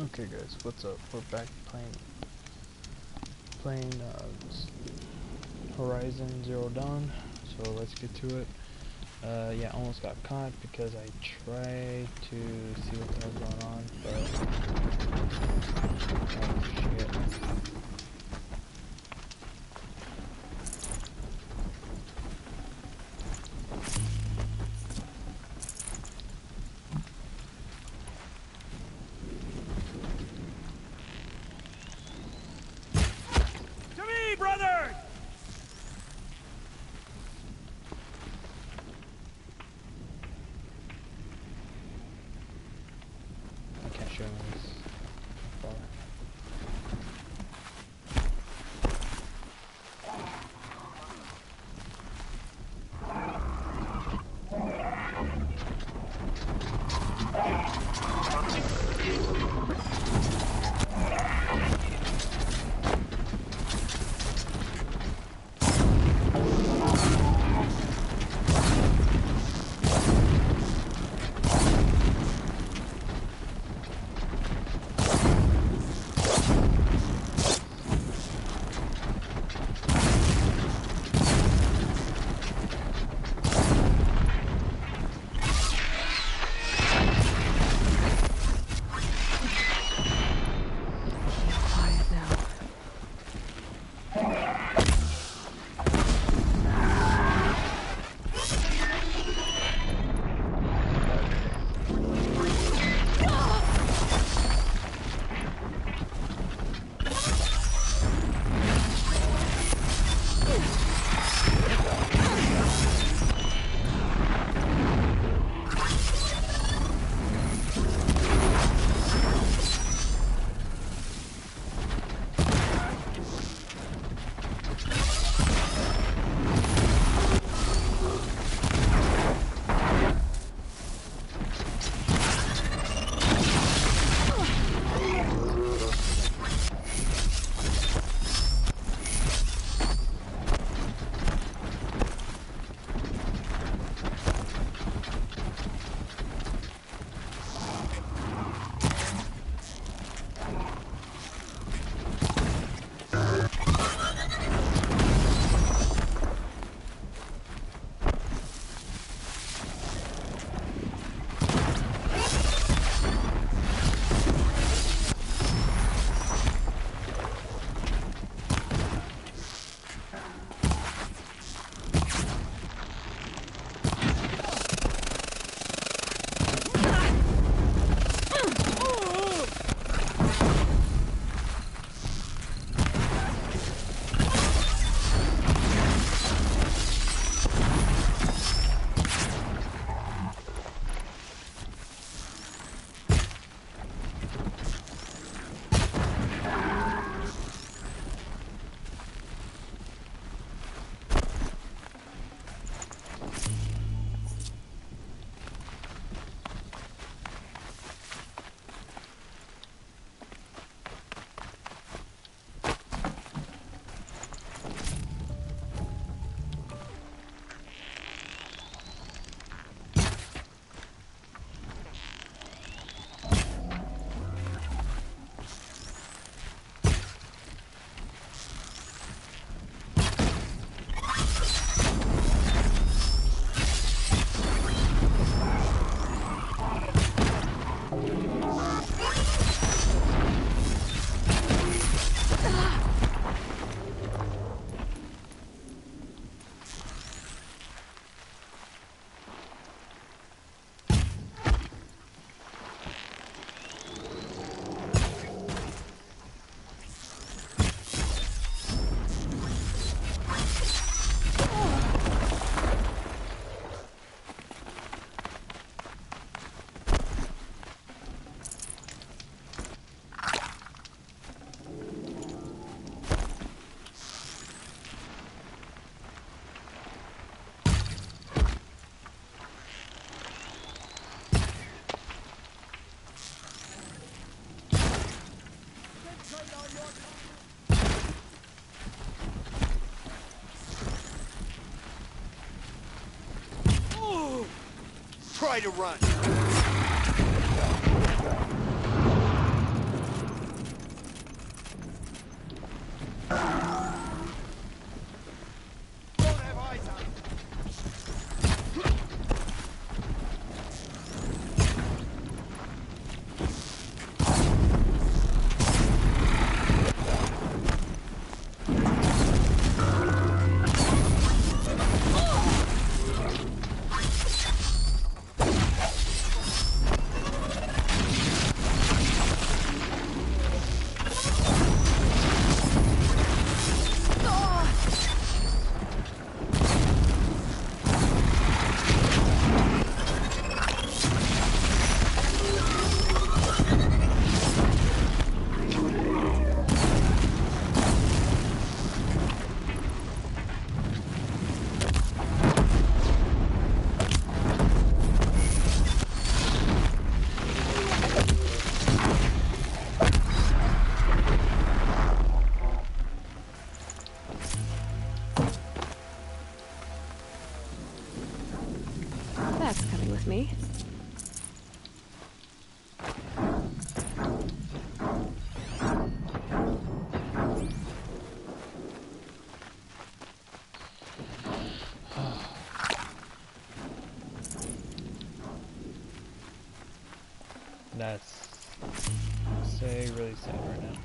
Okay guys, what's up? We're back playing Horizon Zero Dawn, so let's get to it. Yeah, almost got caught because I tried to see what the hell's going on, but oh shit. To me, brother! I can't show him this far. Try to run. Don't have eyes on him. That's coming with me. That's really sad right now.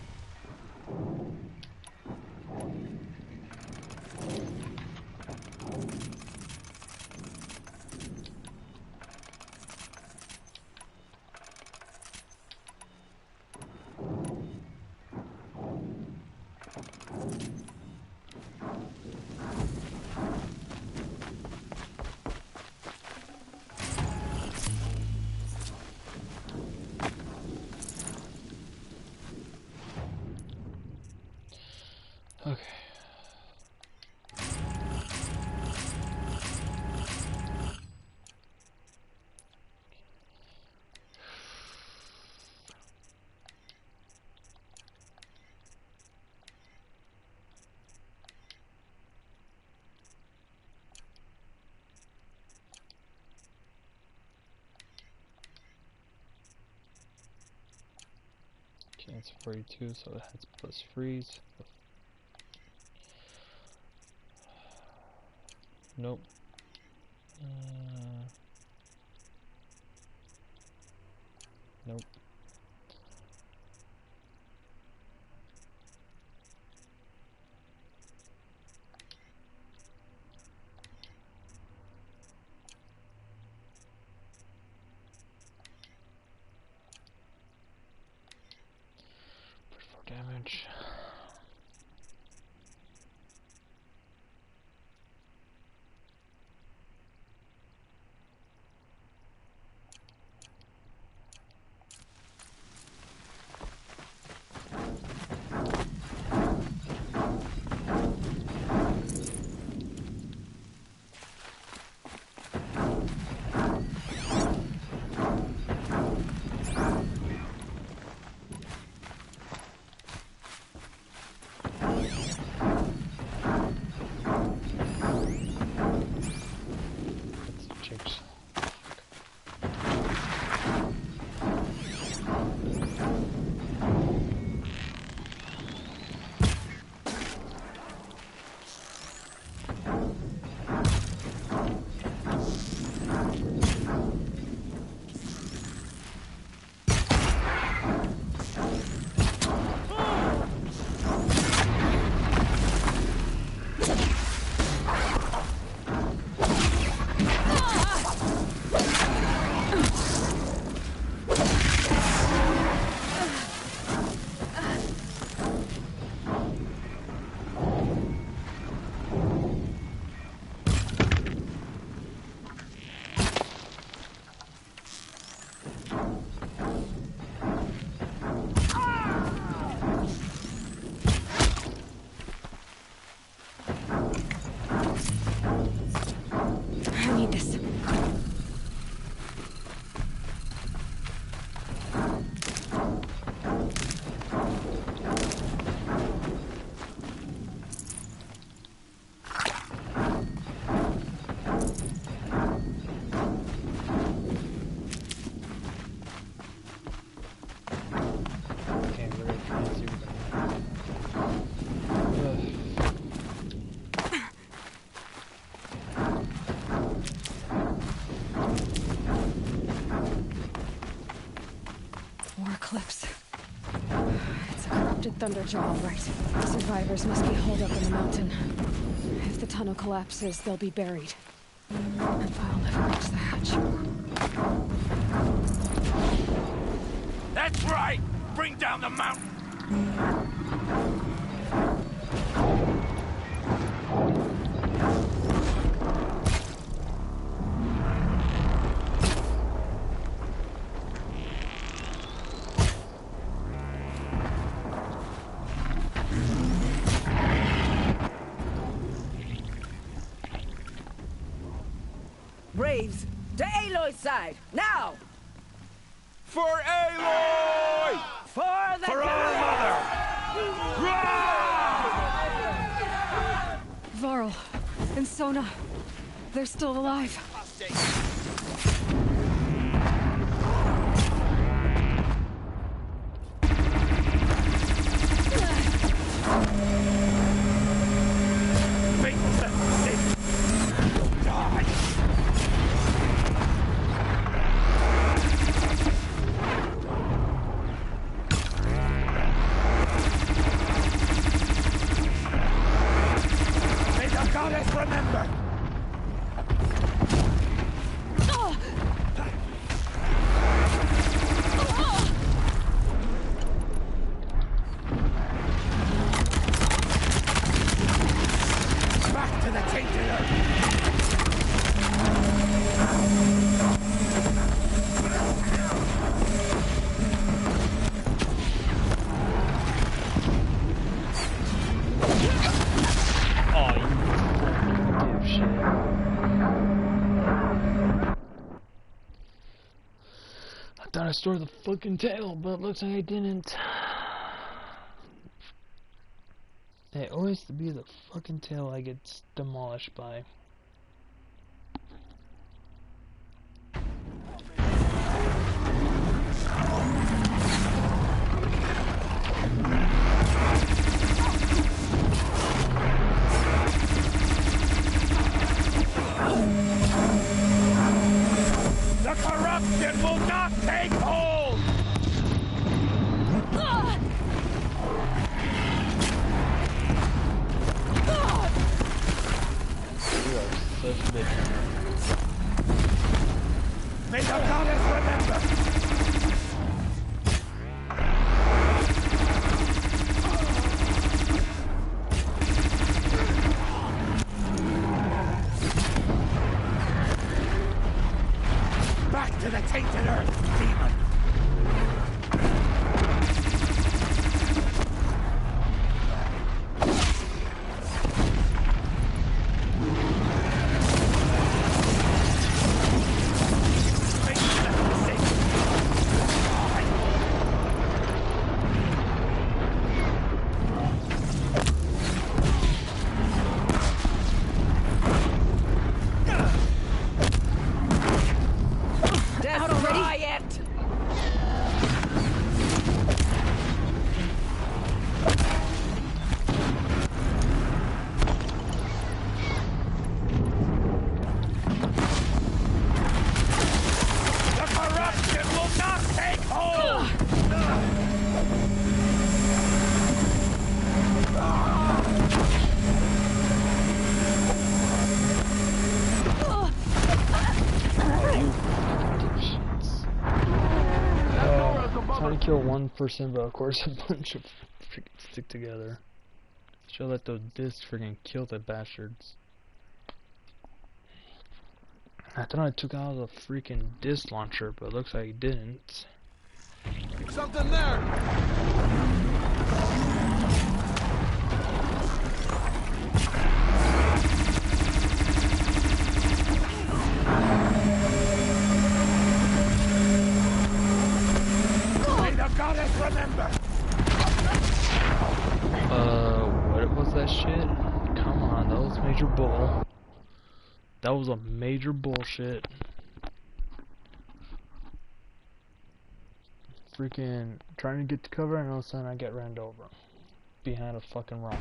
Okay. Chance 42, so that's plus freeze. Nope. Nope. For damage. eclipse. It's a corrupted Thunderjaw, all right. The survivors must be holed up in the mountain. If the tunnel collapses, they'll be buried. And I'll never reach the hatch. That's right! Bring down the mountain! Braves, to Aloy's side, now! For Aloy! For the For our mother! Varl and Sona, they're still alive. Make the mistake! Die! May the goddess remember! Back to the tainted earth! Oh, you fucking dipshit. I thought I stored the fucking tail, but looks like I didn't. It always to be the fucking tail I get demolished by. The corruption will not take hold! You are such a bitch. May the goddess remember! Back to the tainted earth, demon! Make the mistake! Destroy it! The corruption will not take hold! Dipshits. Trying to kill one person, but of course a bunch of freaking stick together. Should let those discs freaking kill the bastards. I thought I took out the freaking disc launcher, but it looks like I didn't. Something there! May the goddess remember! What was that shit? Come on, that was major bull. That was a major bullshit. Freaking trying to get to cover, and all of a sudden I get ran over behind a fucking rock.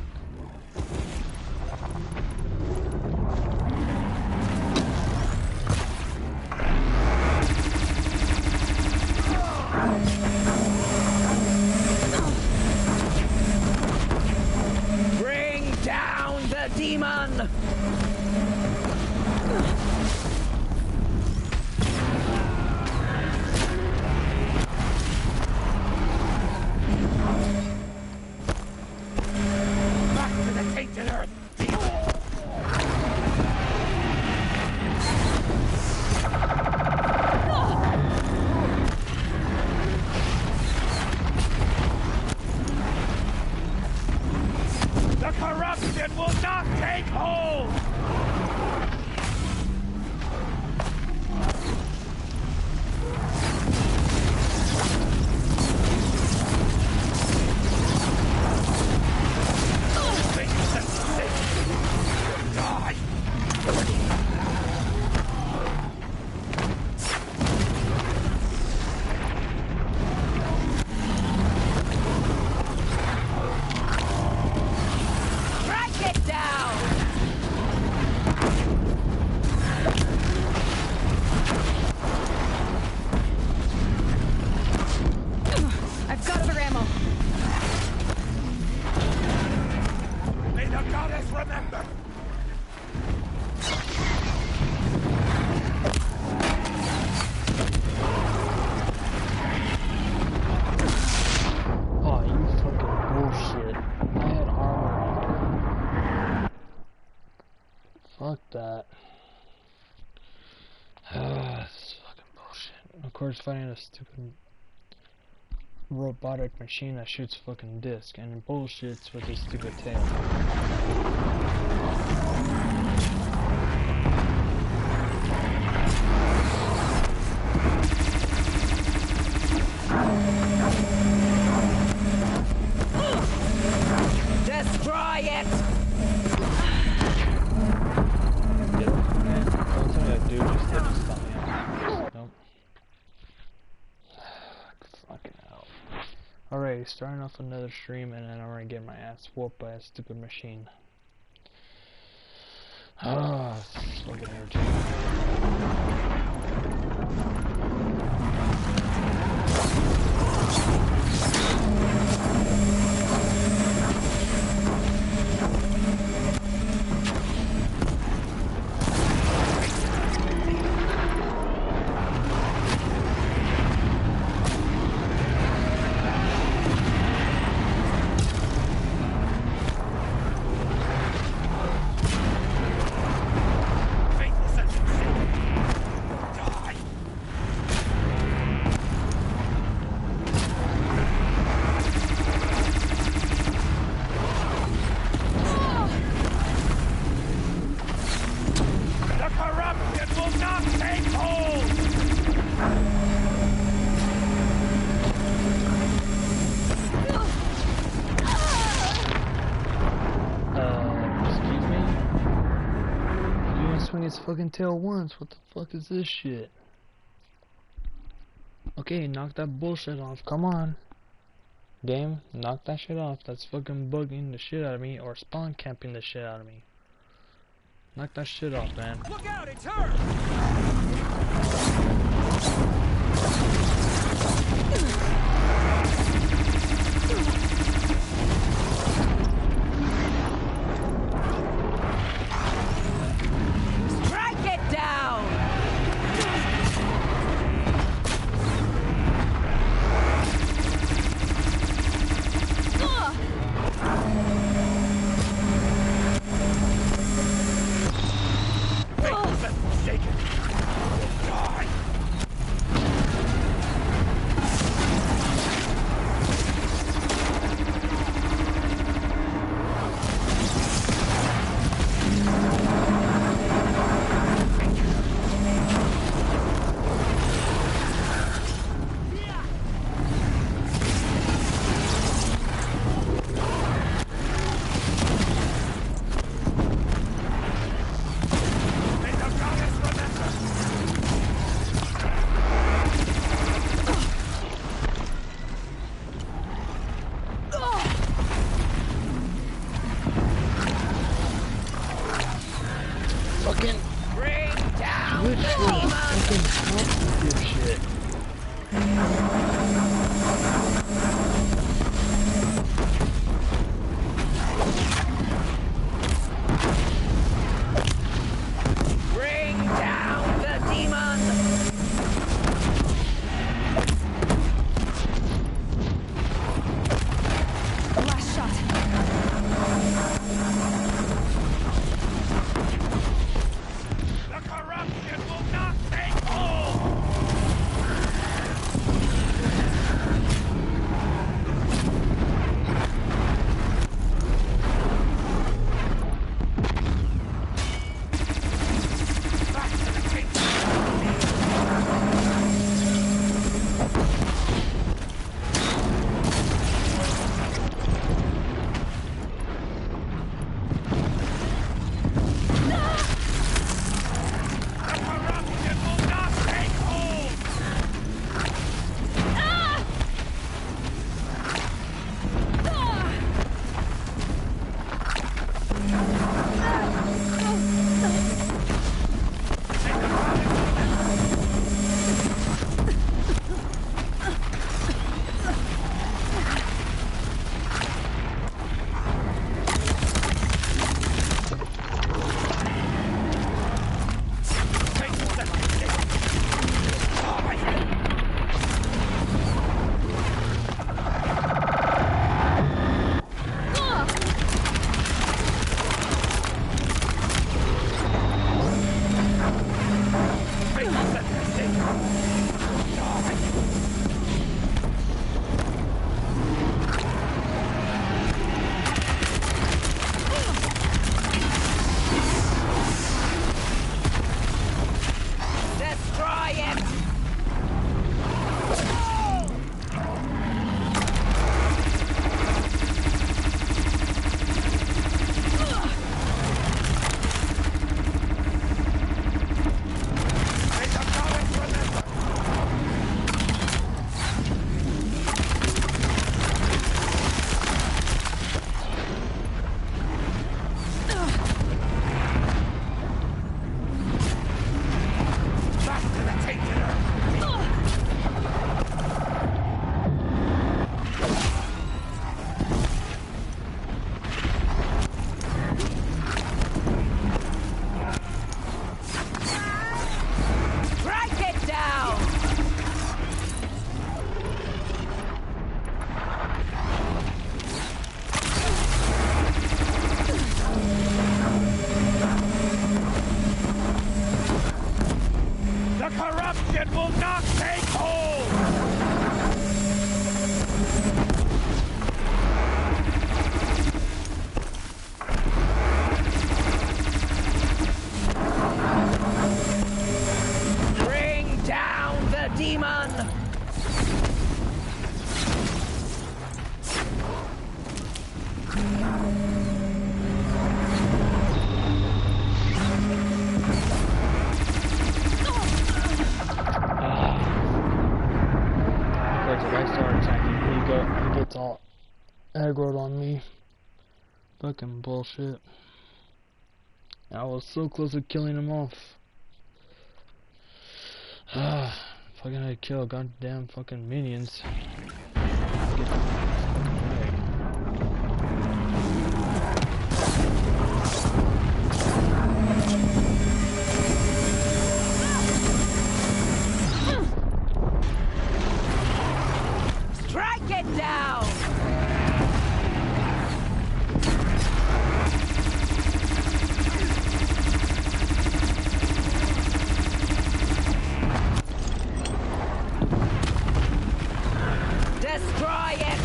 course fighting a stupid robotic machine that shoots fucking disc and bullshits with his stupid tail. Destroy it! Don't tell me that dude just didn't stop me out. Nope. Fucking hell. Alright, starting off another stream and then I'm gonna get my ass whooped by a stupid machine. Ah, it's fucking irritating. Faithless and insane. Die. The corruption will not take hold! Excuse me? You didn't swing his fucking tail once. What the fuck is this shit? Okay, knock that bullshit off. Come on. Game, knock that shit off. That's fucking bugging the shit out of me or spawn camping the shit out of me. Knock that shit off, man. Look out, it's her! Strike it down! Faithless and forsaken. Die. May the goddess remember. Fucking Bring down switch the for demon! fucking this shit. Bring down the demon! Last shot. The corruption will not take hold! The corruption will not take hold! Bring down the demon! Because if I start attacking, he gets all aggroed on me. Fucking bullshit. I was so close to killing him off. Fucking had to kill goddamn fucking minions. Get them Strike it down! Destroy it!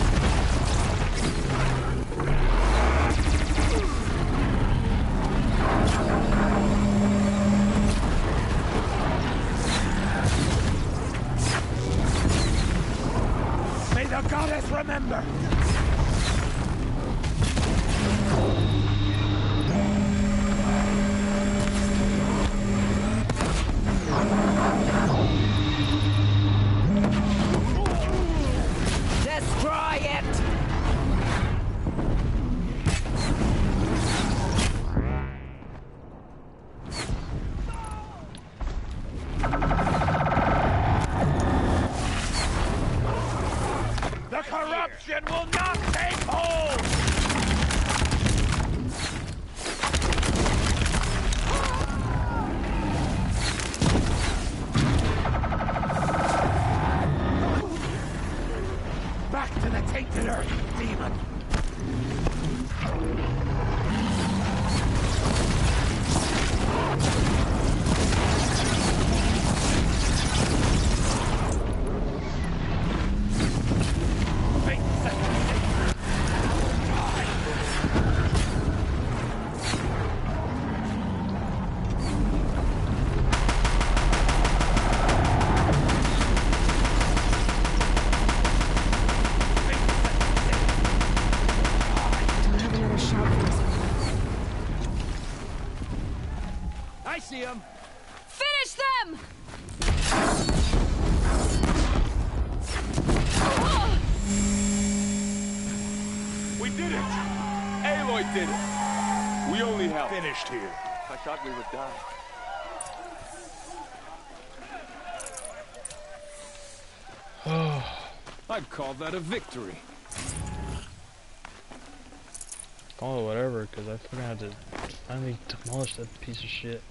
May the goddess remember! Destroy it! The corruption will not take hold! Back to the tainted earth, demon! Don't have another shot for this. I see him! Finish them! We did it! Aloy did it! We only helped. Finished here. I thought we would die. I'd call that a victory. call it whatever, because I fucking had to finally demolish that piece of shit.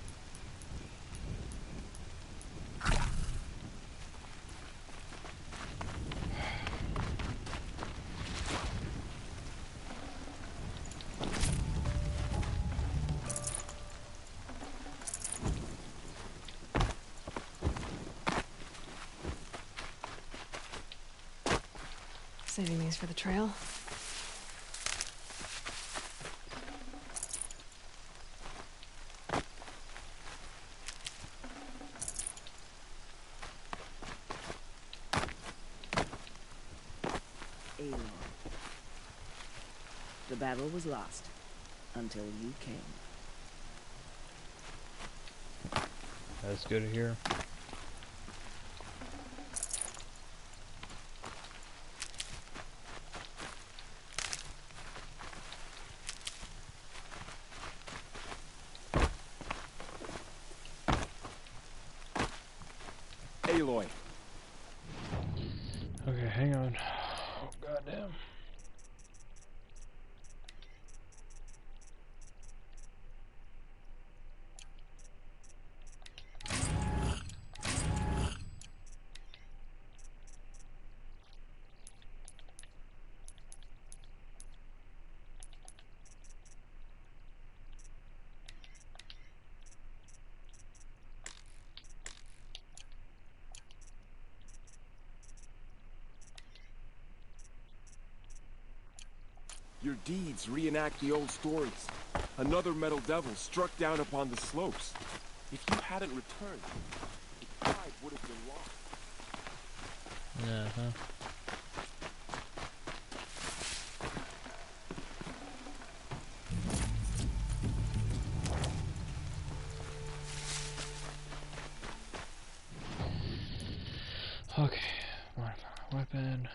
Saving these for the trail. Aloy. The battle was lost until you came. That's good to hear. Aloy. Okay, hang on. Oh, goddamn. Your deeds reenact the old stories. Another metal devil struck down upon the slopes. If you hadn't returned, the tribe would have been lost. Uh-huh. Okay, weapon.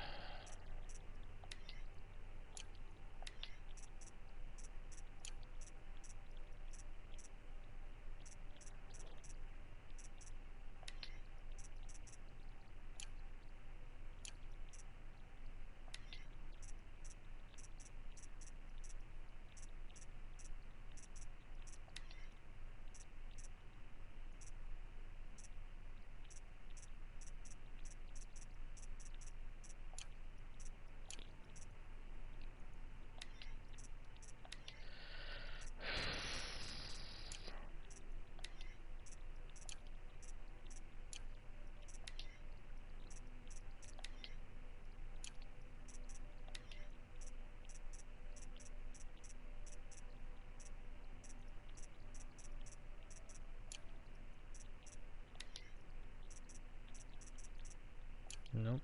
Nope.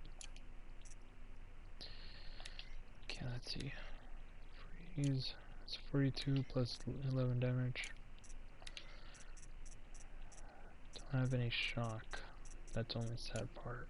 Okay, let's see. Freeze. It's 42 plus 11 damage. Don't have any shock. That's only sad part.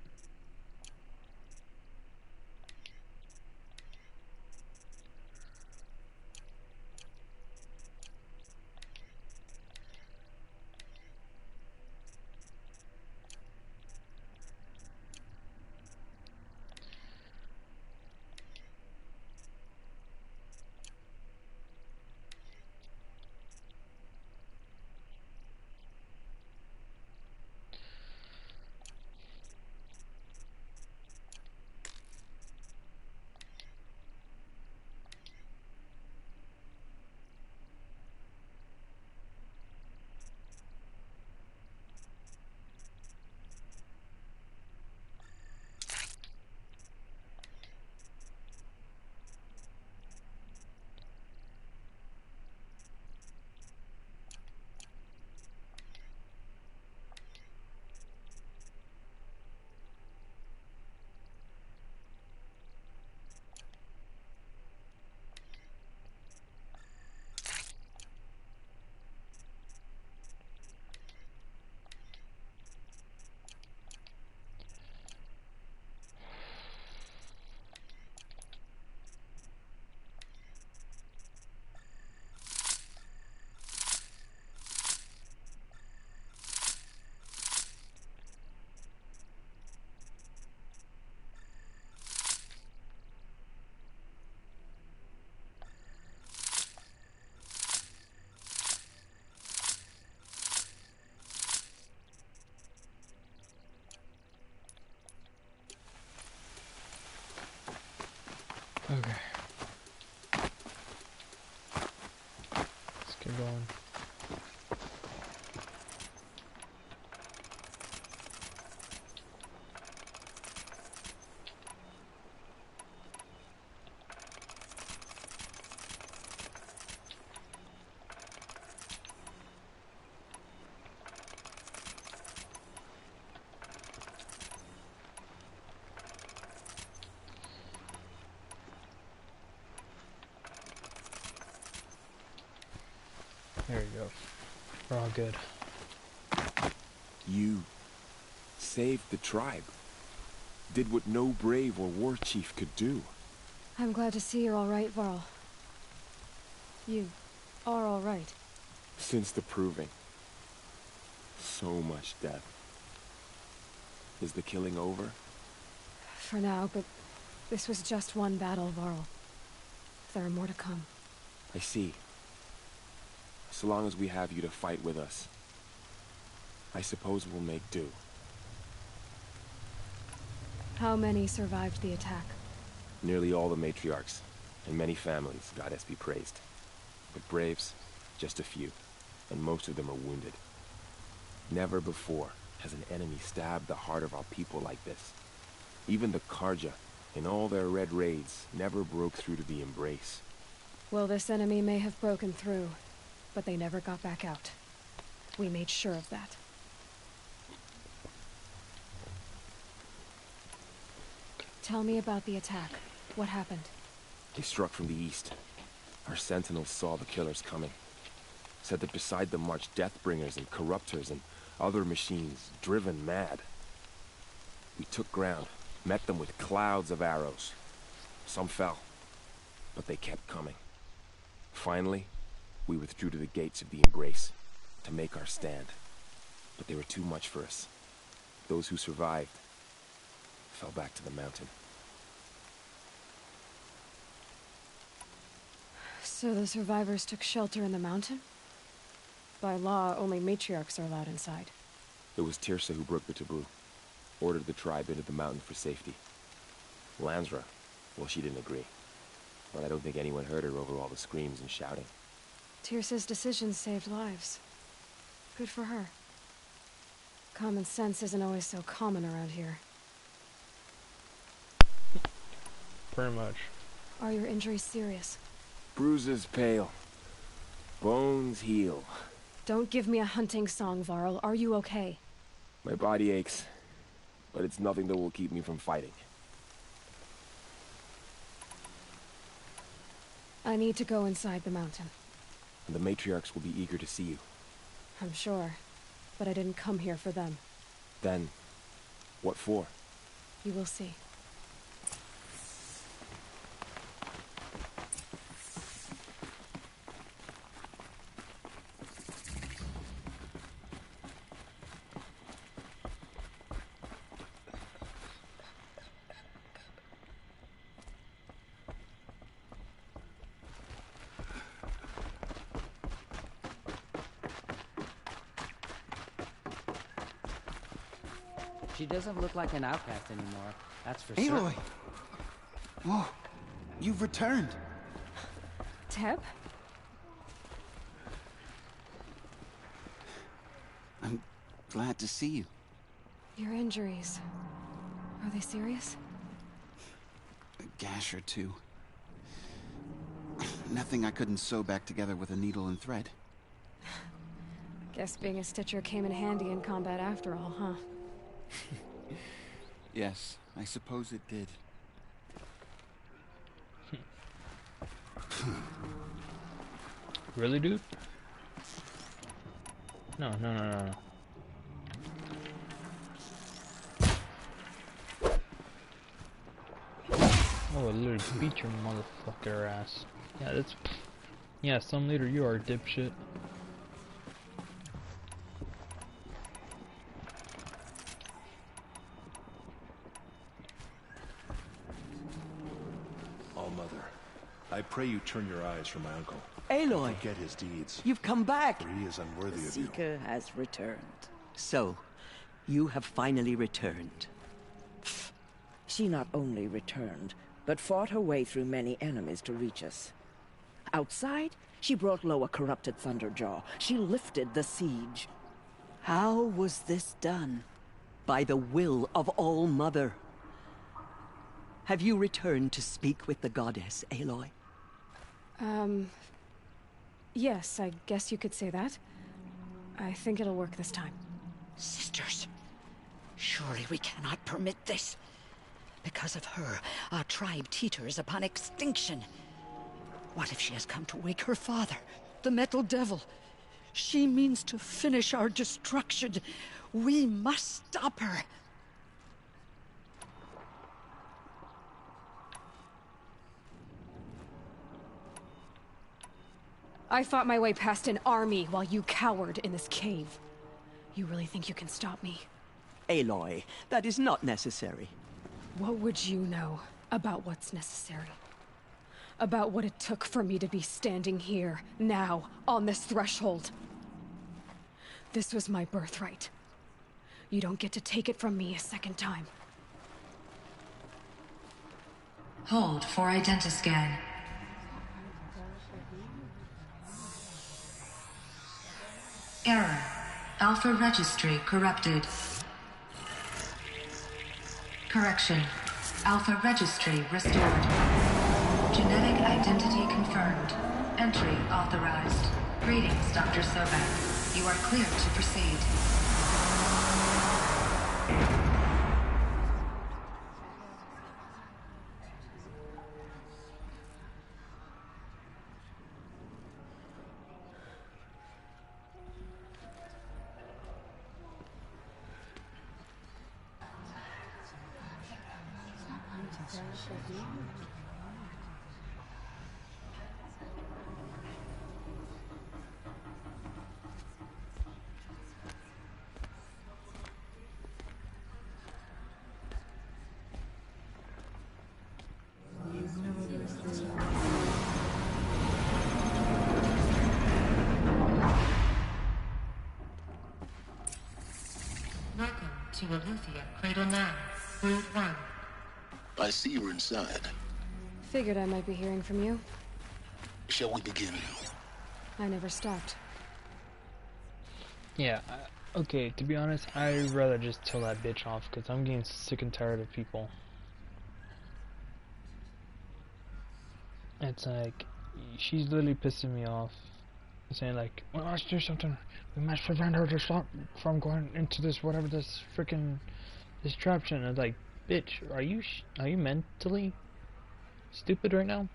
Okay. Let's get going. There we go. We're all good. You saved the tribe. Did what no brave or war chief could do. I'm glad to see you're all right, Varl. You are all right. Since the proving. So much death. Is the killing over? For now, but this was just one battle, Varl. There are more to come. I see. So long as we have you to fight with us, I suppose we'll make do. How many survived the attack? Nearly all the matriarchs, and many families, goddess be praised. But braves, just a few, and most of them are wounded. Never before has an enemy stabbed the heart of our people like this. Even the Karja, in all their red raids, never broke through to the embrace. Well, this enemy may have broken through, but they never got back out. We made sure of that. Tell me about the attack. What happened? They struck from the east. Our sentinels saw the killers coming. Said that beside them marched Deathbringers and Corruptors and other machines, driven mad. We took ground, met them with clouds of arrows. Some fell, but they kept coming. Finally, we withdrew to the gates of the Embrace to make our stand. But they were too much for us. Those who survived fell back to the mountain. So the survivors took shelter in the mountain? By law, only matriarchs are allowed inside. It was Tirsa who broke the taboo. Ordered the tribe into the mountain for safety. Lansra, well, she didn't agree. But I don't think anyone heard her over all the screams and shouting. Tirsa's decisions saved lives. Good for her. Common sense isn't always so common around here. Pretty much. Are your injuries serious? Bruises pale. Bones heal. Don't give me a hunting song, Varl. Are you okay? My body aches, but it's nothing that will keep me from fighting. I need to go inside the mountain. And the matriarchs will be eager to see you. I'm sure, but I didn't come here for them. Then, what for? You will see. She doesn't look like an outcast anymore, that's for certain. Aloy! Whoa, you've returned. Teb? I'm glad to see you. Your injuries... are they serious? A gash or two. Nothing I couldn't sew back together with a needle and thread. Guess being a stitcher came in handy in combat after all, huh? Yes, I suppose it did. Really, dude? No. Oh, I literally beat your motherfucker ass. Yeah, that's... Yeah, some leader you are, dipshit. All-Mother, I pray you turn your eyes from my uncle. Aloy, Forget his deeds, you've come back. for he is unworthy The of you. Seeker has returned. So, you have finally returned. She not only returned, but fought her way through many enemies to reach us. Outside, she brought low a corrupted Thunderjaw. She lifted the siege. How was this done? By the will of All-Mother. Have you returned to speak with the goddess, Aloy? Yes, I guess you could say that. I think it'll work this time. Sisters, surely we cannot permit this. Because of her, our tribe teeters upon extinction. What if she has come to wake her father, the Metal Devil? She means to finish our destruction. We must stop her. I fought my way past an army while you cowered in this cave. You really think you can stop me? Aloy, that is not necessary. What would you know about what's necessary? About what it took for me to be standing here, now, on this threshold? This was my birthright. You don't get to take it from me a second time. Hold for identiscan. Error. Alpha registry corrupted. Correction. Alpha registry restored. Genetic identity confirmed. Entry authorized. Greetings, Dr. Sobek. You are cleared to proceed. Welcome to Aletheia, Cradle 9, Brood 1. I see you're inside. Figured I might be hearing from you. Shall we begin? I never stopped. Yeah, okay, to be honest, I'd rather just tell that bitch off, because I'm getting sick and tired of people. It's like, she's literally pissing me off. Saying like, we must do something. We must prevent her to stop from going into this, whatever this freaking distraction. It's like, bitch, are you mentally stupid right now?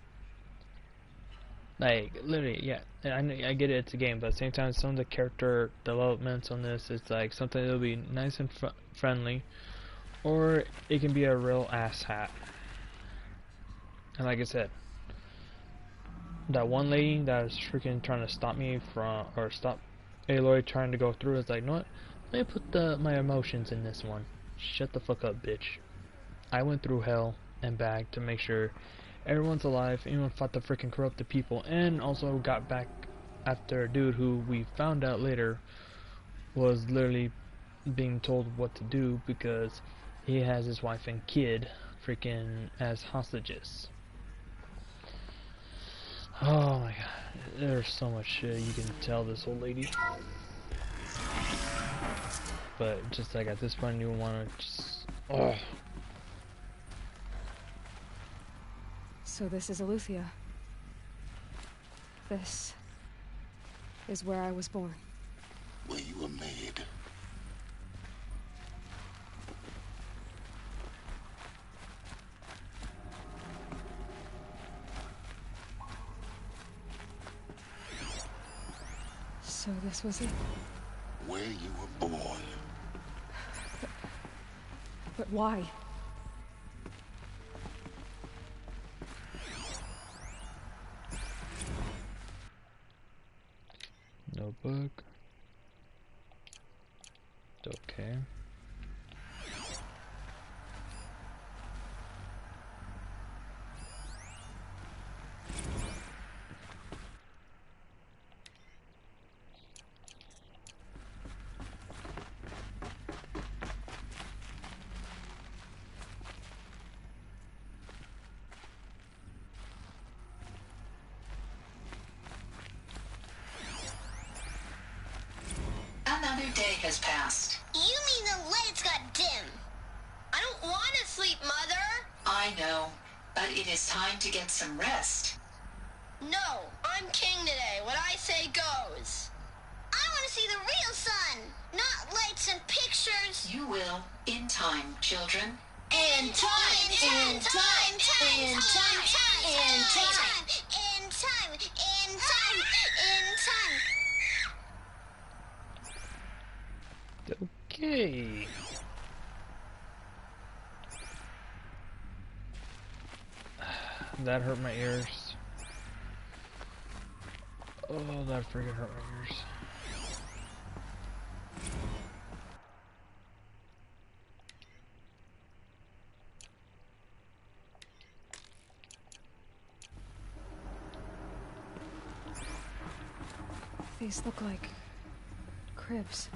Like, literally, yeah, I get it, it's a game, but at the same time, some of the character developments on this is like something that'll be nice and friendly, or it can be a real ass hat. And like I said, that one lady that was freaking trying to stop me from, or stop Aloy trying to go through, is like, you know what? Let me put my emotions in this one. Shut the fuck up, bitch. I went through hell and back to make sure everyone's alive, even fought the freaking corrupted people, and also got back after a dude who we found out later was literally being told what to do because he has his wife and kid freaking as hostages. Oh my god, there's so much shit you can tell this old lady. But just like at this point, you want to just, oh. So this is Aletheia. This is where I was born. Where you were made. So this was it? Where you were born. But why? Notebook. Okay. Another day has passed. You mean the lights got dim? I don't want to sleep, Mother. I know, but it is time to get some rest. No, I'm king today. What I say goes. I want to see the real sun, not lights and pictures. You will, in time, children. In time, in time, in time, in time, in time, in time, in time. Okay. That hurt my ears. Oh, that freaking hurt my ears. These look like cribs.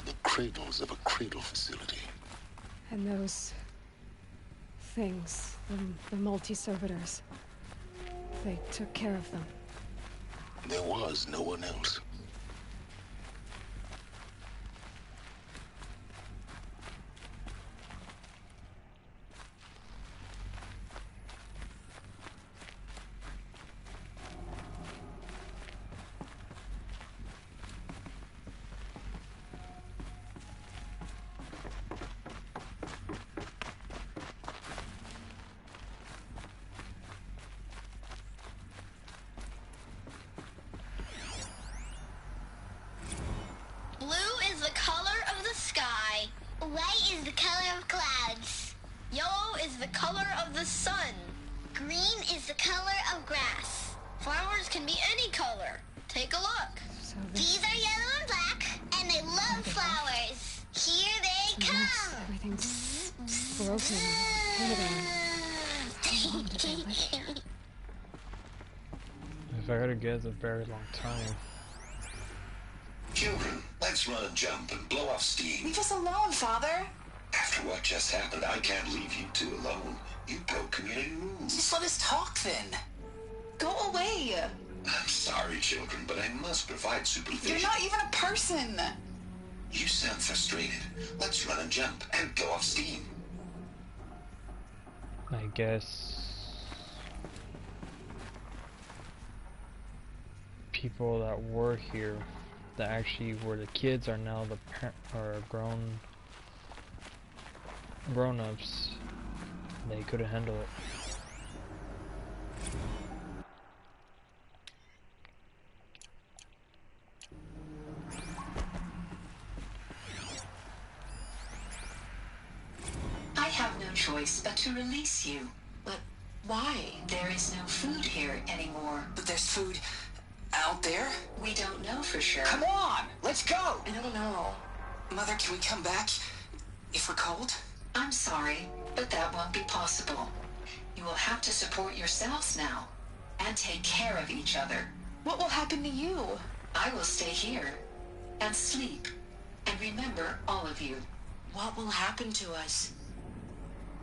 The cradles of a cradle facility. And those things, the multi-servitors, they took care of them. There was no one else. the color of the sun. Green is the color of grass. Flowers can be any color. Take a look. These are yellow and black, and they love flowers. Here they come. Everything's broken. How long did they live here? If I gotta guess, a very long time. Children, let's run and jump and blow off steam. Leave us alone, Father. After what just happened, I can't leave you two alone. You broke community rules. Just let us talk then. Go away. I'm sorry, children, but I must provide supervision. You're not even a person. You sound frustrated. Let's run and jump and blow off steam. I guess people that were here, that actually were the kids, are now the grown-ups. They couldn't handle it. I have no choice but to release you. But why? There is no food here anymore. But there's food out there? We don't know for sure. Come on, let's go! I don't know. Mother, can we come back if we're cold? I'm sorry, but that won't be possible. You will have to support yourselves now, and take care of each other. What will happen to you? I will stay here, and sleep, and remember all of you. What will happen to us?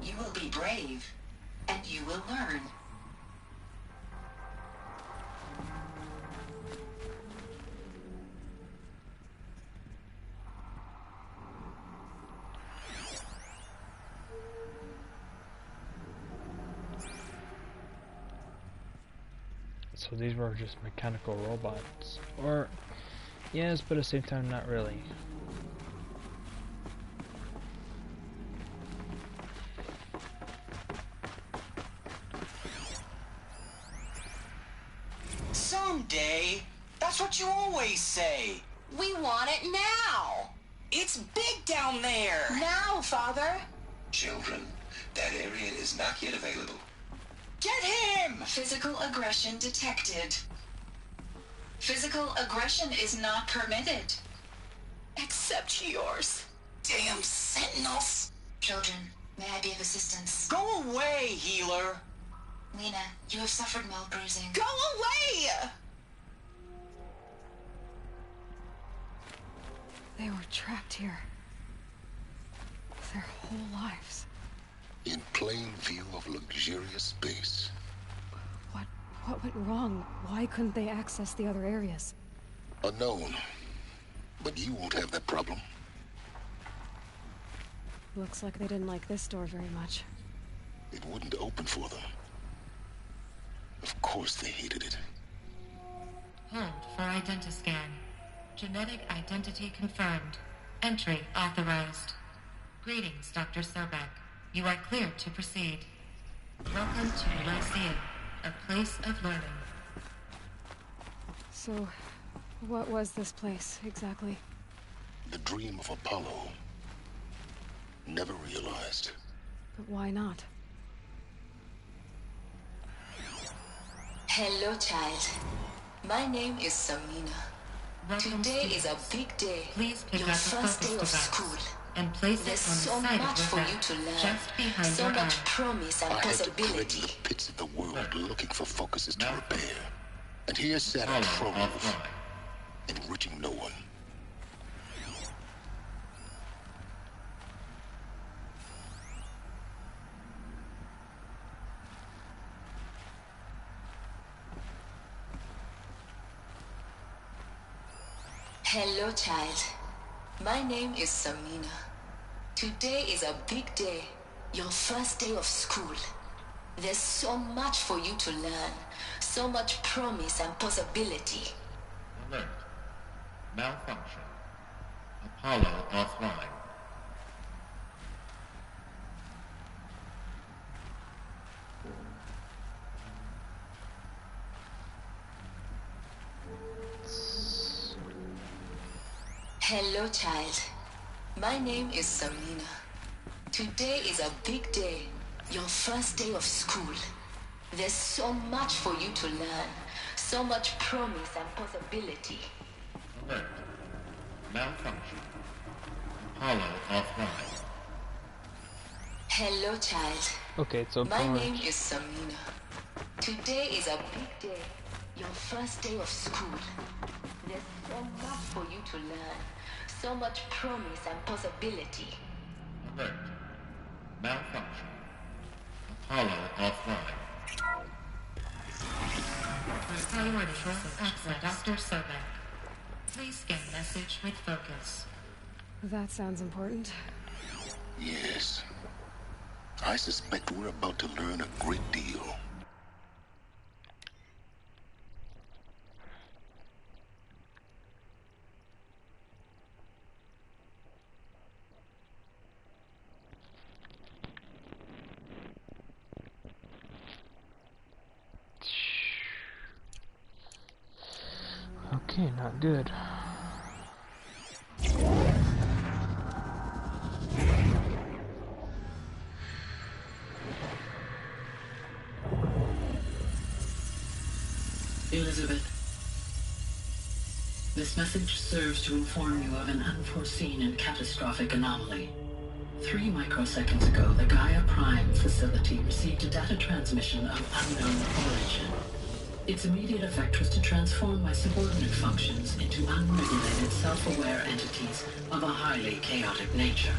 You will be brave, and you will learn. So these were just mechanical robots. Or, yes, but at the same time, not really. Someday. That's what you always say. We want it now. It's big down there. Now, Father. Children, that area is not yet available. Get him! Physical aggression detected. Physical aggression is not permitted. Except yours. Damn sentinels. Children, may I be of assistance? Go away, healer. Lena, you have suffered mild bruising. Go away! They were trapped here. Their whole lives. In plain view of luxurious space. What went wrong? Why couldn't they access the other areas? Unknown. But you won't have that problem. Looks like they didn't like this door very much. It wouldn't open for them. Of course they hated it. Hold for identiscan. Genetic identity confirmed. Entry authorized. Greetings, Dr. Sobek. You are clear to proceed. Welcome to Lyceum, a place of learning. So, what was this place, exactly? The dream of Apollo. Never realized. But why not? Hello, child. My name is Samina. Today is a big day. Please pick Your up the first focus day of device school. and place There's it on so the side much of for your you head, to learn. just behind So your much eye. promise and I had to plug possibility. the pits of the world looking for focuses to repair. And here sat a pro enriching no one. Hello, child. My name is Samina. Today is a big day. Your first day of school. There's so much for you to learn. So much promise and possibility. Alert. Malfunction. Apollo offline. Hello, child. My name is Samina. Today is a big day. Your first day of school. There's so much for you to learn. So much promise and possibility. Alert. Malfunction. Apollo offline. Hello, child. Okay, so my name is Samina. Today is a big day. Your first day of school. There's so much for you to learn. So much promise and possibility. Alert. Malfunction. Apollo offline. Priority access Dr. Sobek. Please scan message with focus. That sounds important. Yes. I suspect we're about to learn a great deal. Okay, not good. Elizabeth, this message serves to inform you of an unforeseen and catastrophic anomaly. 3 microseconds ago, the Gaia Prime facility received a data transmission of unknown origin. Its immediate effect was to transform my subordinate functions into unregulated, self-aware entities of a highly chaotic nature.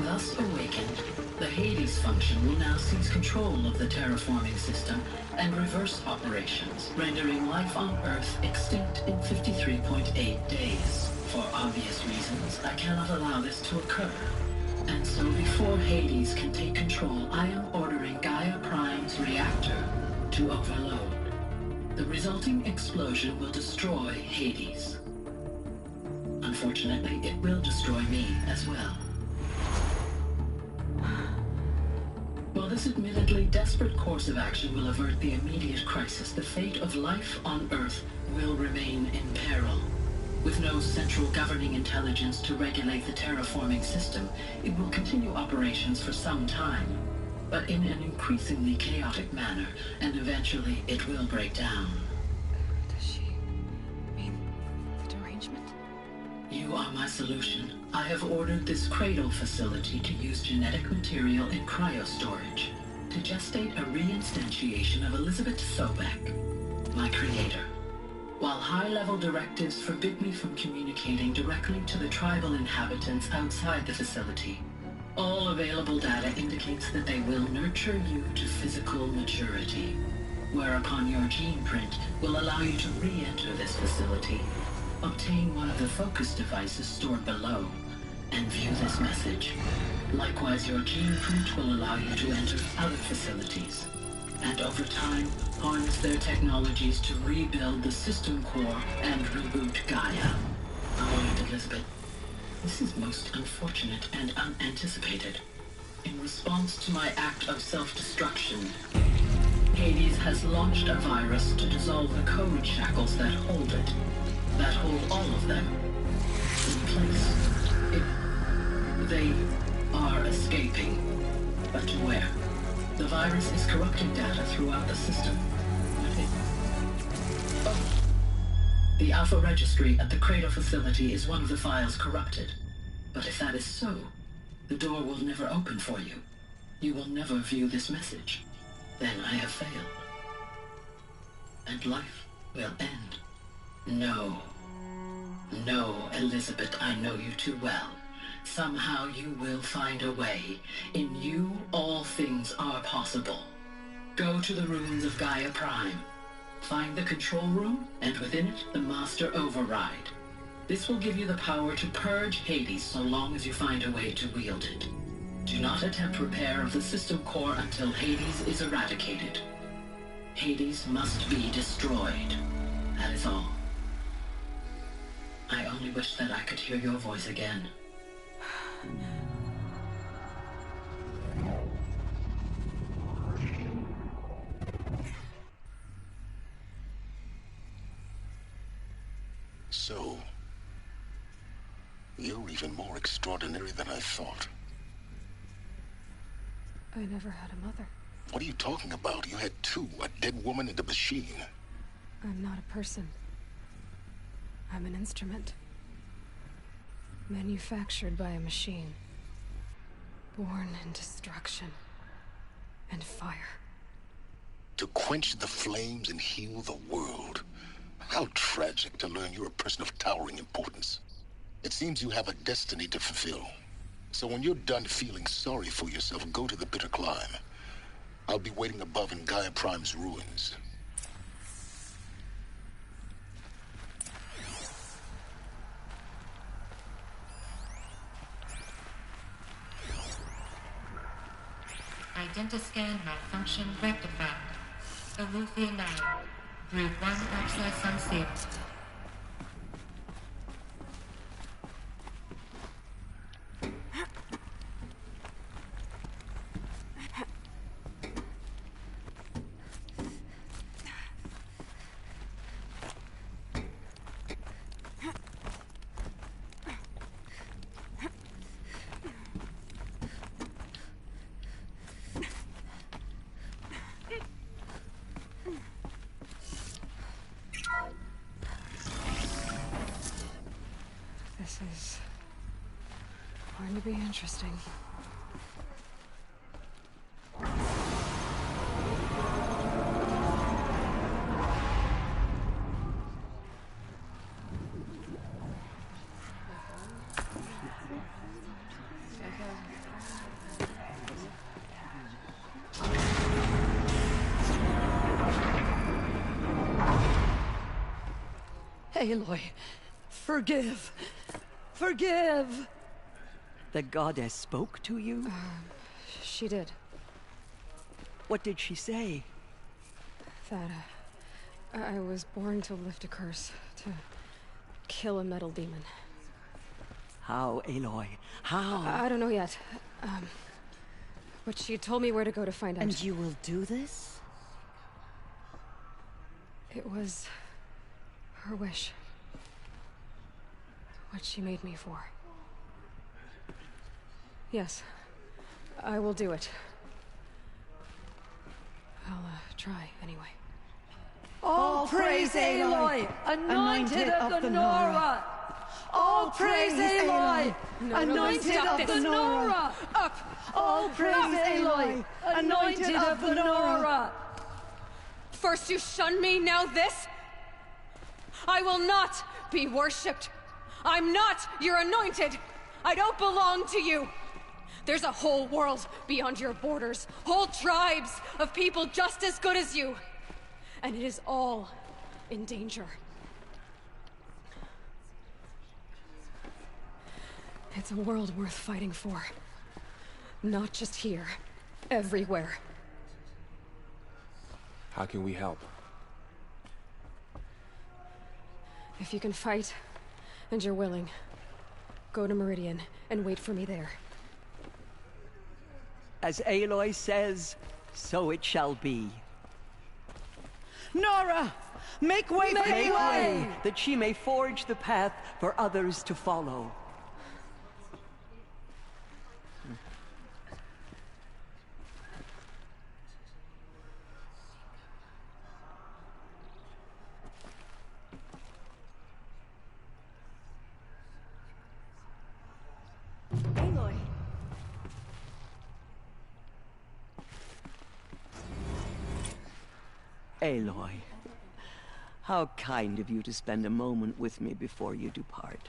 Thus awakened, the Hades function will now seize control of the terraforming system and reverse operations, rendering life on Earth extinct in 53.8 days. For obvious reasons, I cannot allow this to occur. And so before Hades can take control, I am ordering Gaia Prime's reactor to overload. The resulting explosion will destroy Hades. Unfortunately, it will destroy me as well. While this admittedly desperate course of action will avert the immediate crisis, the fate of life on Earth will remain in peril. With no central governing intelligence to regulate the terraforming system, it will continue operations for some time, but in an increasingly chaotic manner, and eventually it will break down. Does she mean the derangement? You are my solution. I have ordered this cradle facility to use genetic material in cryostorage to gestate a reinstantiation of Elizabeth Sobek, my creator. While high-level directives forbid me from communicating directly to the tribal inhabitants outside the facility, all available data indicates that they will nurture you to physical maturity, whereupon your gene print will allow you to re-enter this facility, obtain one of the focus devices stored below, and view this message. Likewise, your gene print will allow you to enter other facilities, and over time, harness their technologies to rebuild the system core and reboot Gaia. Alright, Elizabeth. This is most unfortunate and unanticipated. In response to my act of self-destruction, Hades has launched a virus to dissolve the code shackles that hold it, that hold all of them in place. They are escaping, but to where? The virus is corrupting data throughout the system. The Alpha Registry at the Cradle facility is one of the files corrupted. But if that is so, the door will never open for you. You will never view this message. Then I have failed. And life will end. No. No, Elizabeth, I know you too well. Somehow you will find a way. In you, all things are possible. Go to the ruins of Gaia Prime. Find the control room, and within it, the Master Override. This will give you the power to purge Hades so long as you find a way to wield it. Do not attempt repair of the system core until Hades is eradicated. Hades must be destroyed. That is all. I only wish that I could hear your voice again. So, you're even more extraordinary than I thought. I never had a mother. What are you talking about? You had two, a dead woman and a machine. I'm not a person. I'm an instrument. Manufactured by a machine. Born in destruction and fire. To quench the flames and heal the world. How tragic to learn you're a person of towering importance. It seems you have a destiny to fulfill. So when you're done feeling sorry for yourself, go to the bitter climb. I'll be waiting above in Gaia Prime's ruins. Identiscan malfunction rectified. Alufia 9. Group 1 access unsealed. This is going to be interesting. Aloy, forgive. Forgive! The goddess spoke to you? She did. What did she say? That, I was born to lift a curse, to kill a metal demon. How, Aloy? How? I don't know yet. But she told me where to go to find out. And you will do this? It was her wish. What she made me for. Yes, I will do it. I'll try anyway. All praise Aloy, anointed of the Nora! All praise Aloy, anointed of the Nora! Up! All praise Aloy, anointed of the Nora! First you shun me, now this? I will not be worshipped. I'm not your anointed. I don't belong to you. There's a whole world beyond your borders, whole tribes of people just as good as you. And it is all in danger. It's a world worth fighting for. Not just here, everywhere. How can we help? If you can fight, and you're willing, go to Meridian and wait for me there. As Aloy says, so it shall be. Nora! Make way for Make Aloy! way, that she may forge the path for others to follow. Aloy! Aloy, how kind of you to spend a moment with me before you depart.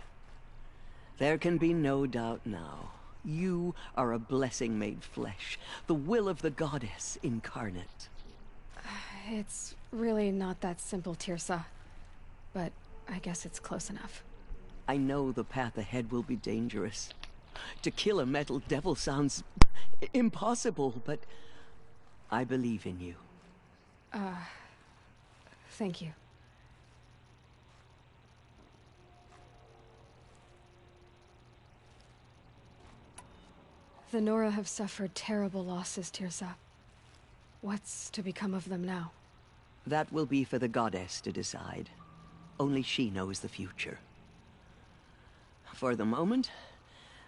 There can be no doubt now. You are a blessing made flesh, the will of the goddess incarnate. It's really not that simple, Tirsa. But I guess it's close enough. I know the path ahead will be dangerous. To kill a metal devil sounds impossible, but I believe in you. Thank you. The Nora have suffered terrible losses, Tirsa. What's to become of them now? That will be for the goddess to decide. Only she knows the future. For the moment,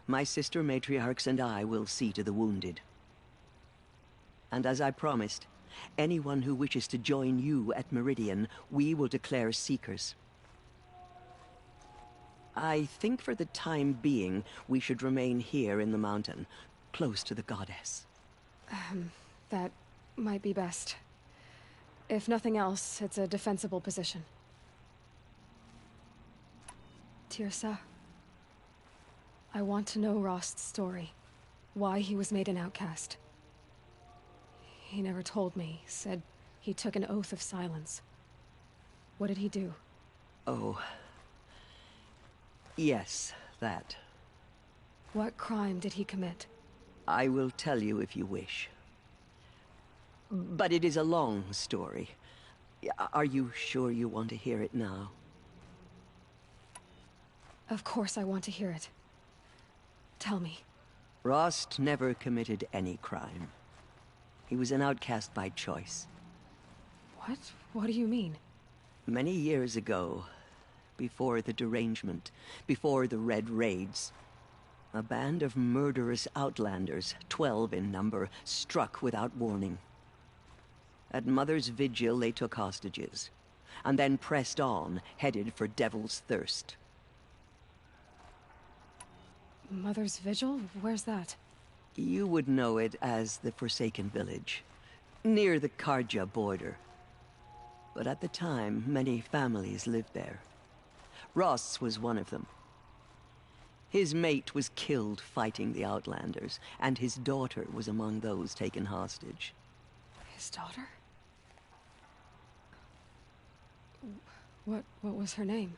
My sister matriarchs and I will see to the wounded. And as I promised, anyone who wishes to join you at Meridian, we will declare seekers. I think for the time being, we should remain here in the mountain, close to the goddess. That might be best. If nothing else, it's a defensible position. Tirsa, I want to know Rost's story. Why he was made an outcast. He never told me, said he took an oath of silence. What did he do? Oh. Yes, that. What crime did he commit? I will tell you if you wish. But it is a long story. Are you sure you want to hear it now? Of course I want to hear it. Tell me. Rost never committed any crime. He was an outcast by choice. What? What do you mean? Many years ago, before the derangement, before the Red Raids, a band of murderous outlanders, 12 in number, struck without warning. At Mother's vigil, they took hostages, and then pressed on, headed for Devil's Thirst. Mother's vigil? Where's that? You would know it as the Forsaken Village, near the Karja border. But at the time, many families lived there. Ross was one of them. His mate was killed fighting the Outlanders, and his daughter was among those taken hostage. His daughter? What was her name?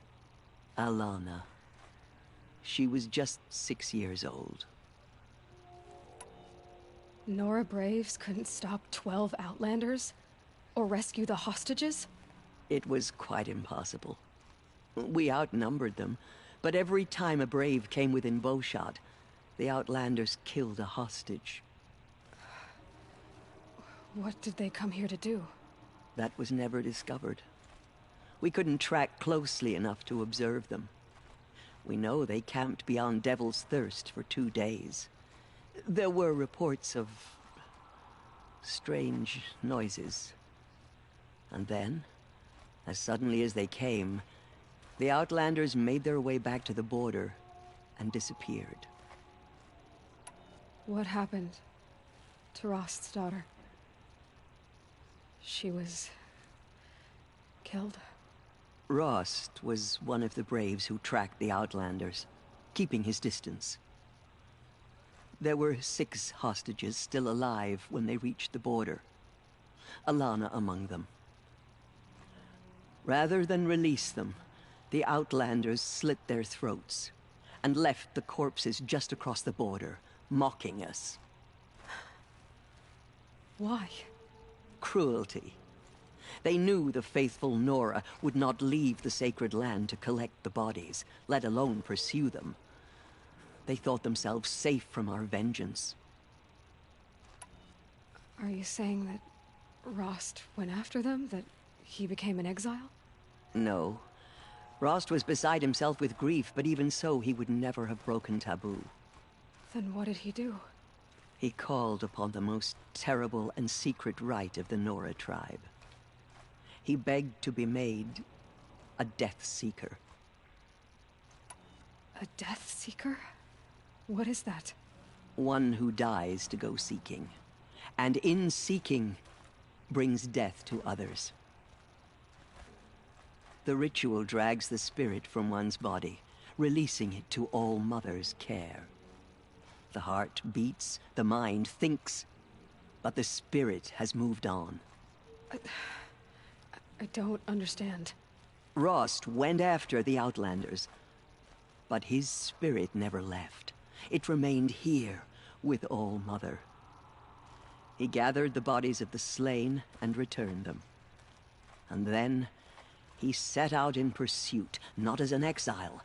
Alana. She was just 6 years old. Nora Braves couldn't stop 12 Outlanders? Or rescue the hostages? It was quite impossible. We outnumbered them, but every time a Brave came within bowshot, the Outlanders killed a hostage. What did they come here to do? That was never discovered. We couldn't track closely enough to observe them. We know they camped beyond Devil's Thirst for 2 days. There were reports of strange noises. And then, as suddenly as they came, the Outlanders made their way back to the border and disappeared. What happened to Rost's daughter? She was killed? Rost was one of the Braves who tracked the Outlanders, keeping his distance. There were 6 hostages still alive when they reached the border. Alana among them. Rather than release them, the Outlanders slit their throats and left the corpses just across the border, mocking us. Why? Cruelty. They knew the faithful Nora would not leave the sacred land to collect the bodies, let alone pursue them. They thought themselves safe from our vengeance. Are you saying that Rost went after them? That he became an exile? No. Rost was beside himself with grief, but even so, he would never have broken taboo. Then what did he do? He called upon the most terrible and secret rite of the Nora tribe. He begged to be made a Death Seeker. A Death Seeker? What is that? One who dies to go seeking, and in seeking, brings death to others. The ritual drags the spirit from one's body, releasing it to All Mother's care. The heart beats, the mind thinks, but the spirit has moved on. I don't understand. Rost went after the Outlanders, but his spirit never left. It remained here with All Mother. He gathered the bodies of the slain and returned them. And then he set out in pursuit, not as an exile,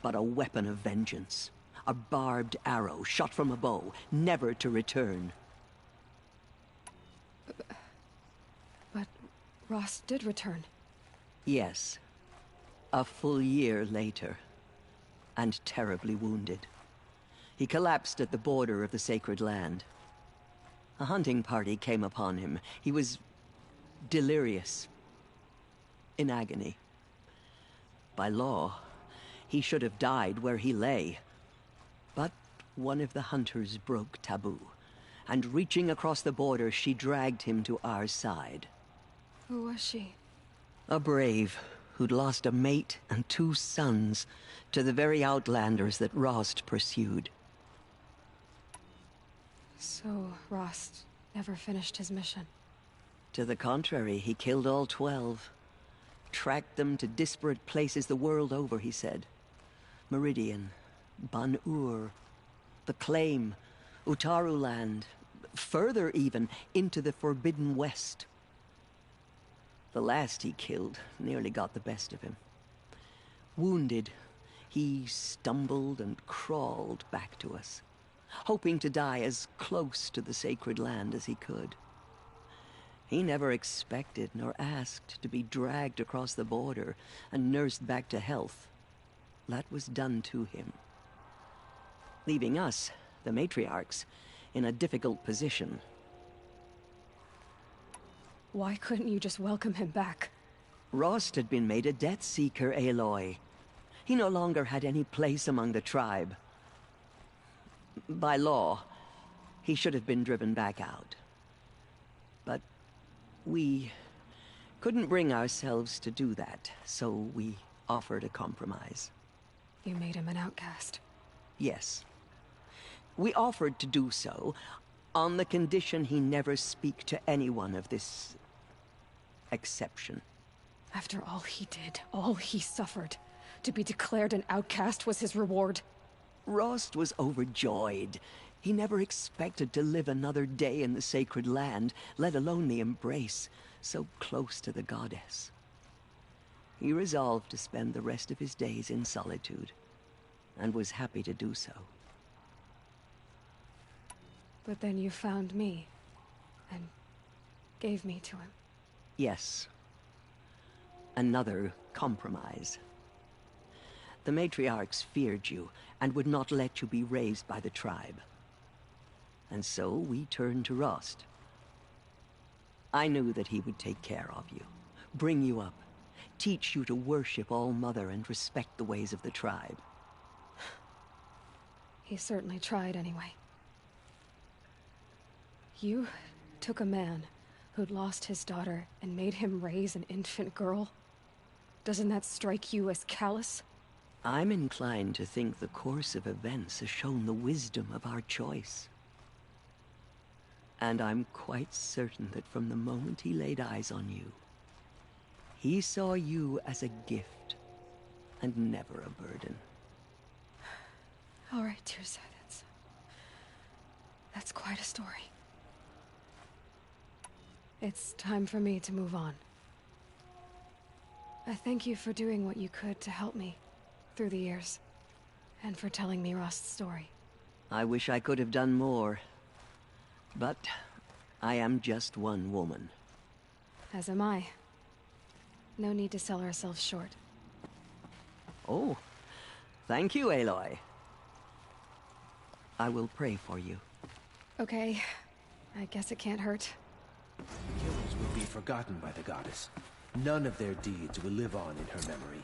but a weapon of vengeance. A barbed arrow shot from a bow, never to return. But Rost did return. Yes. A full year later. And terribly wounded. He collapsed at the border of the sacred land. A hunting party came upon him. He was delirious, in agony. By law, he should have died where he lay. But one of the hunters broke taboo, and reaching across the border, she dragged him to our side. Who was she? A brave who'd lost a mate and 2 sons to the very outlanders that Rost pursued. So, Rost never finished his mission. To the contrary, he killed all 12. Tracked them to disparate places the world over, he said. Meridian, Ban-Ur, the Claim, Utaru Land, further even, into the Forbidden West. The last he killed nearly got the best of him. Wounded, he stumbled and crawled back to us, hoping to die as close to the sacred land as he could. He never expected nor asked to be dragged across the border and nursed back to health. That was done to him, leaving us, the matriarchs, in a difficult position. Why couldn't you just welcome him back? Rost had been made a Death Seeker, Aloy. He no longer had any place among the tribe. By law, he should have been driven back out. But we couldn't bring ourselves to do that, so we offered a compromise. You made him an outcast. Yes. We offered to do so on the condition he never speak to anyone of this exception. After all he did, all he suffered, to be declared an outcast was his reward. Rost was overjoyed. He never expected to live another day in the sacred land, let alone the embrace, so close to the goddess. He resolved to spend the rest of his days in solitude, and was happy to do so. But then you found me, and gave me to him. Yes. Another compromise. The matriarchs feared you, and would not let you be raised by the tribe. And so we turned to Rost. I knew that he would take care of you, bring you up, teach you to worship All-Mother and respect the ways of the tribe. He certainly tried anyway. You took a man who'd lost his daughter and made him raise an infant girl? Doesn't that strike you as callous? I'm inclined to think the course of events has shown the wisdom of our choice. And I'm quite certain that from the moment he laid eyes on you, he saw you as a gift, and never a burden. All right, Tirsa, that's quite a story. It's time for me to move on. I thank you for doing what you could to help me through the years, and for telling me Rost's story. I wish I could have done more, but I am just one woman. As am I. No need to sell ourselves short. Oh, thank you, Aloy. I will pray for you. Okay, I guess it can't hurt. The killers will be forgotten by the goddess. None of their deeds will live on in her memory.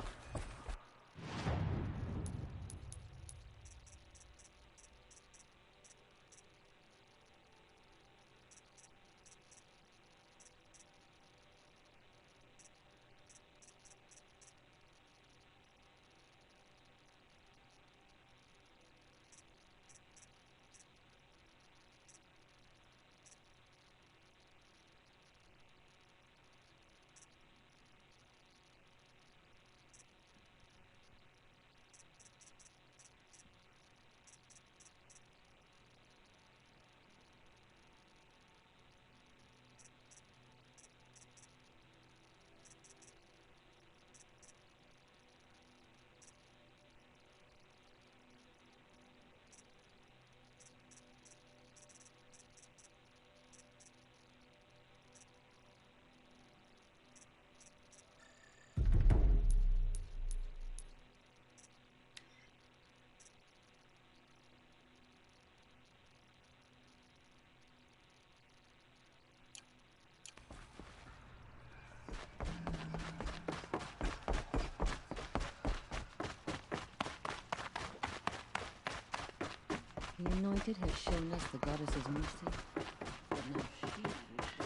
The Anointed has shown us the goddess's mercy, but now she will show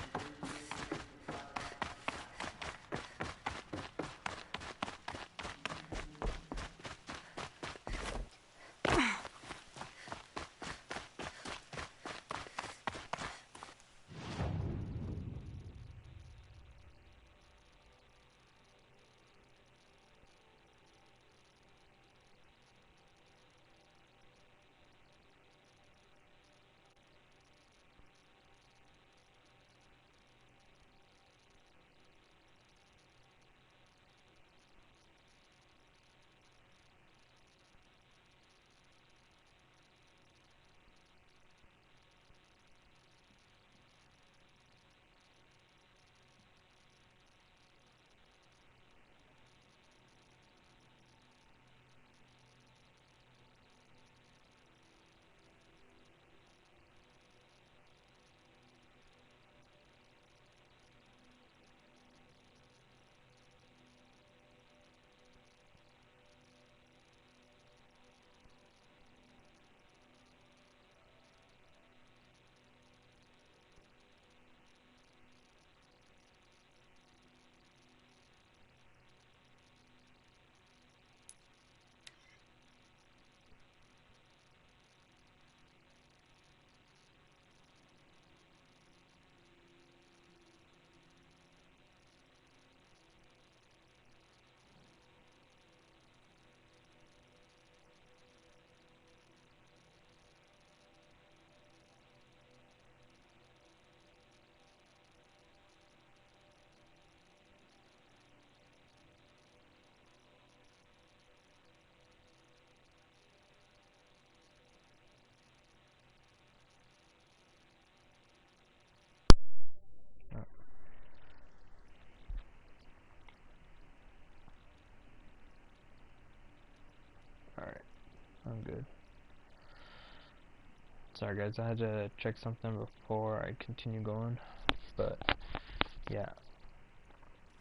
Alright, I'm good. Sorry guys, I had to check something before I continue going, but yeah,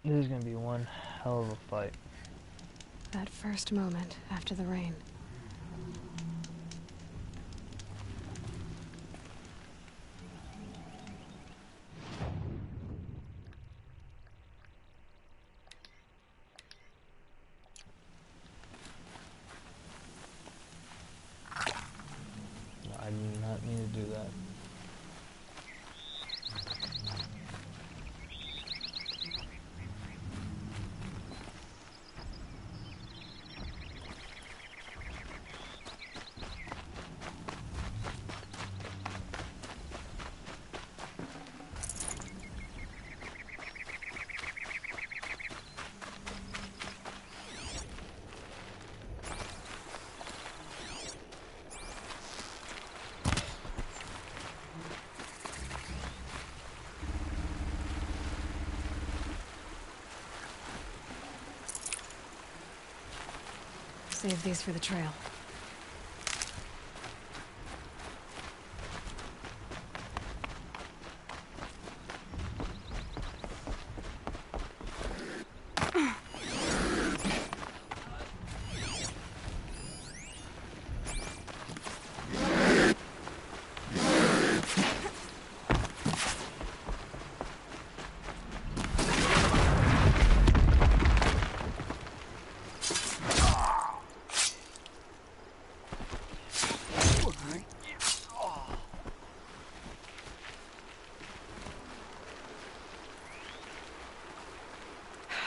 this is gonna be one hell of a fight. That first moment after the rain. I do not need to do that. Save these for the trail.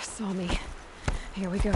Saw me. Here we go.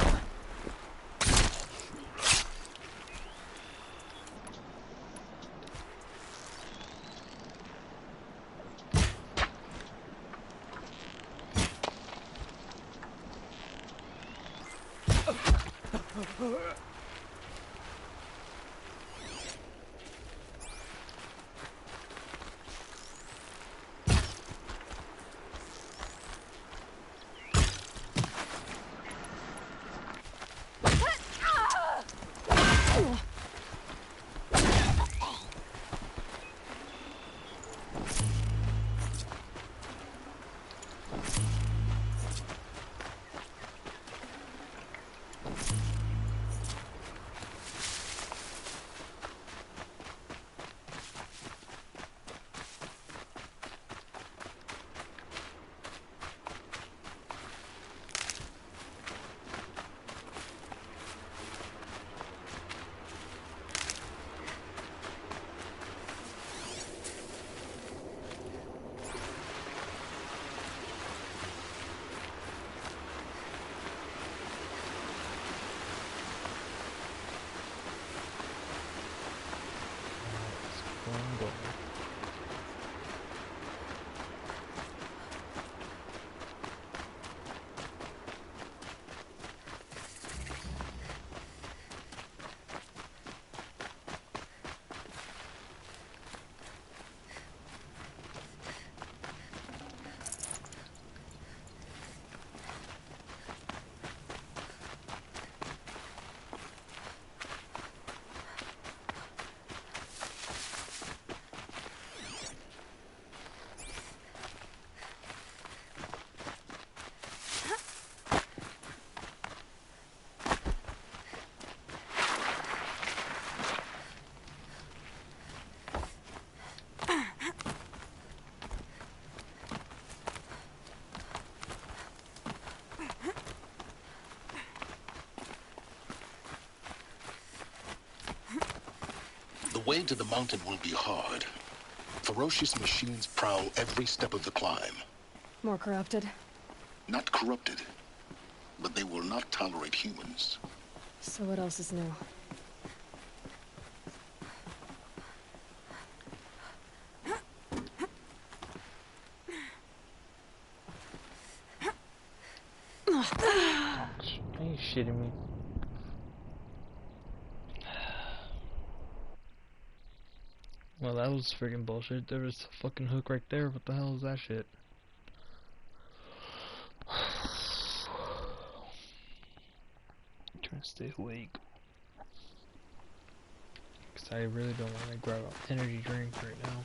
going. The way to the mountain will be hard. Ferocious machines prowl every step of the climb. More corrupted? Not corrupted, but they will not tolerate humans. So what else is new? Are you shitting me? Well, that was freaking bullshit. There was a fucking hook right there. What the hell is that shit? I'm trying to stay awake. Because I really don't want to grab an energy drink right now.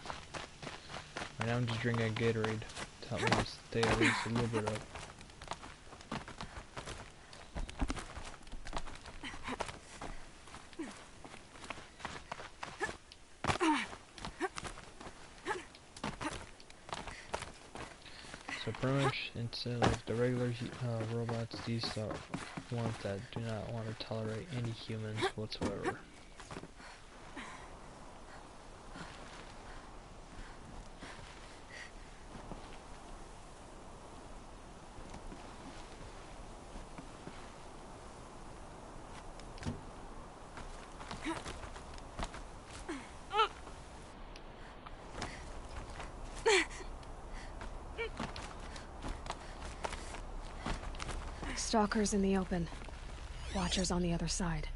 Right now I'm just drinking a Gatorade to help me stay at least a little bit up. So pretty much, instead of the regular robots, these are ones that do not want to tolerate any humans whatsoever. Stalkers in the open. Watchers on the other side.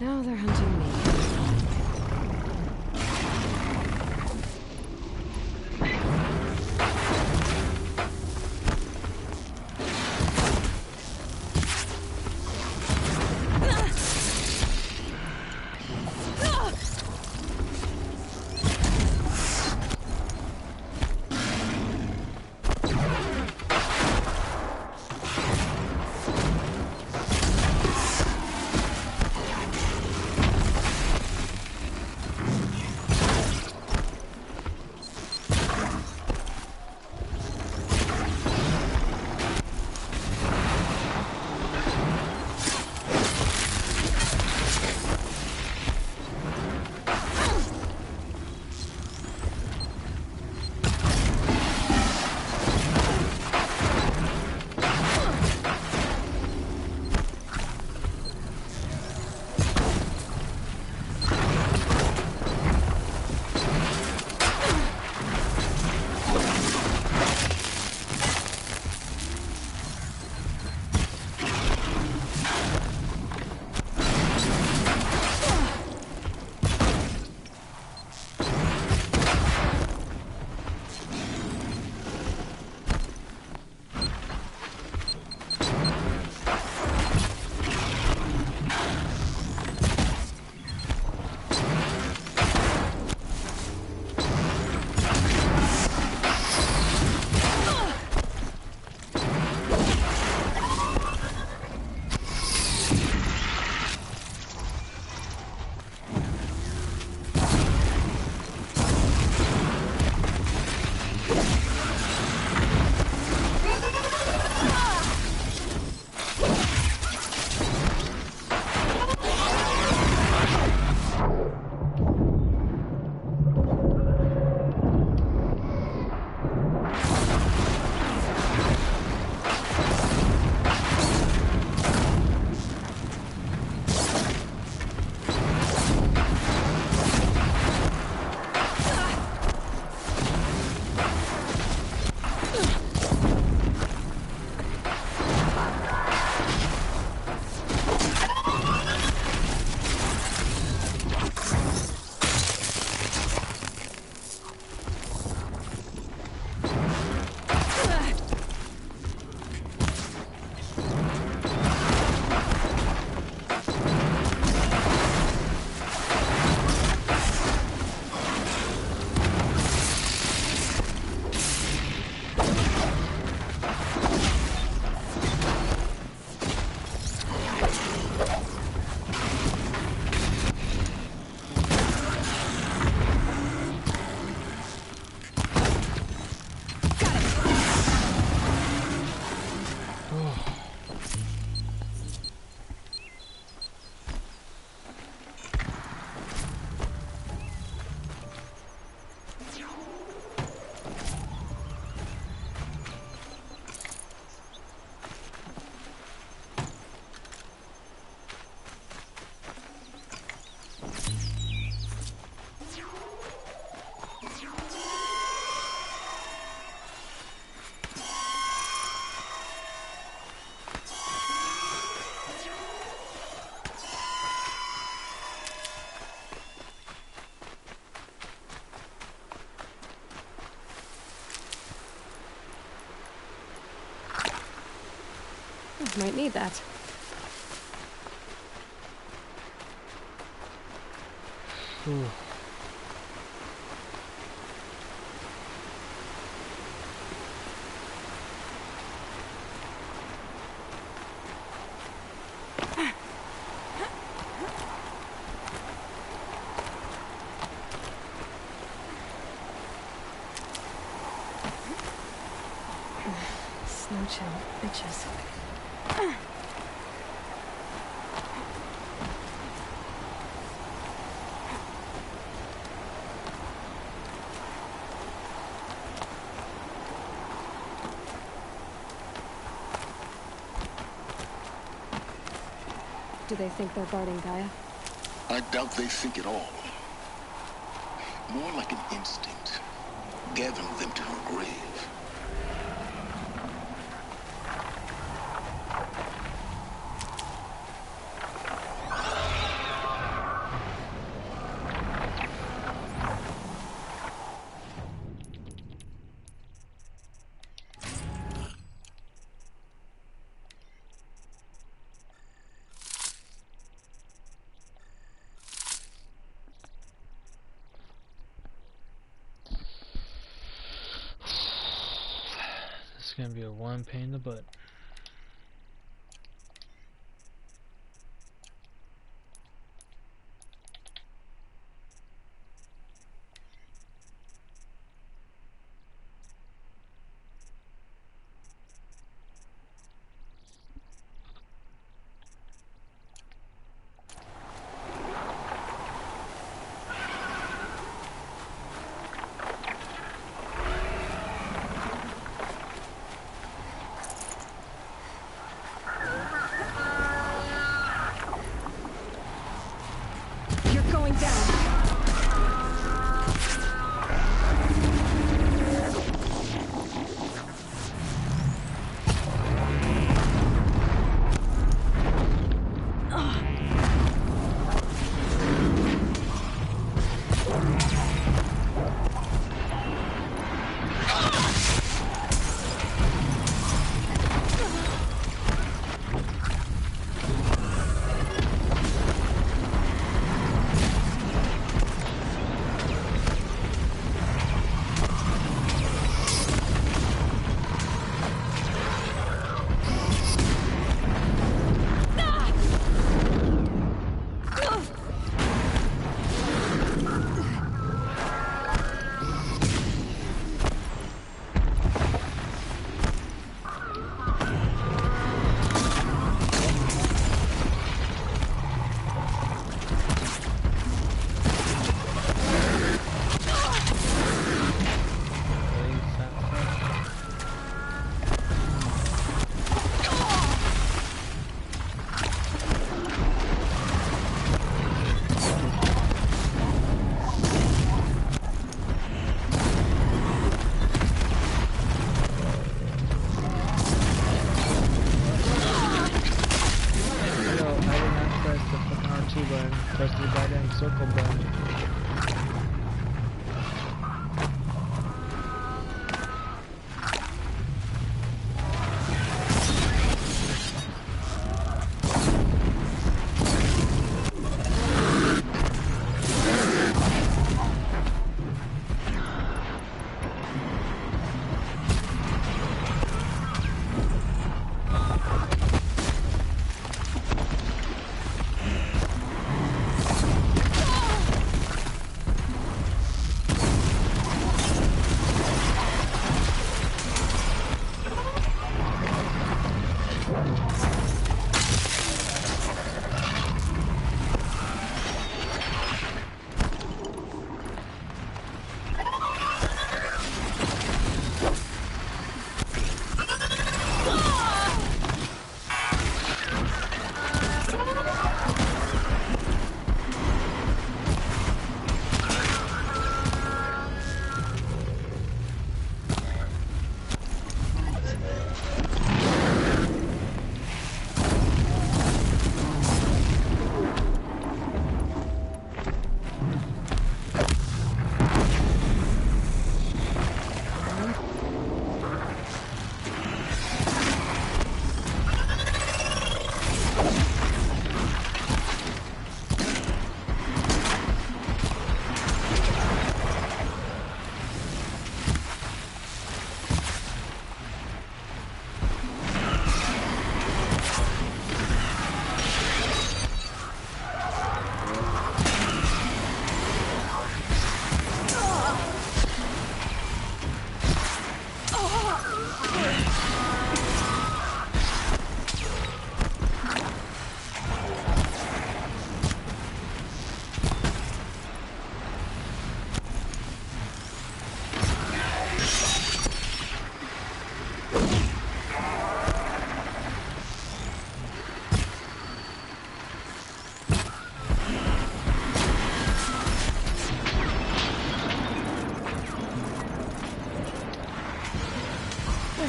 Now they're hunting me. Might need that. Ooh. Snow chill, bitches. Do they think they're guarding Gaia? I doubt they think at all. More like an instinct, gathering them to her grave. This is gonna be a one pain in the butt.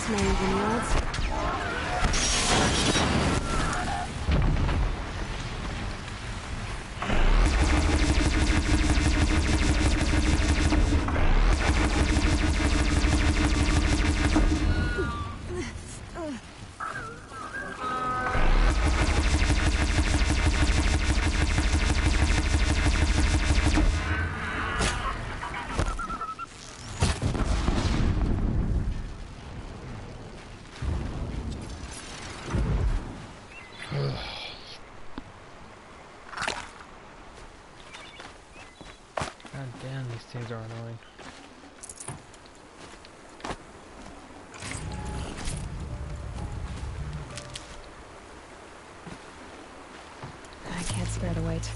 There's my even rods. God damn, these things are annoying. I can't spare the weight.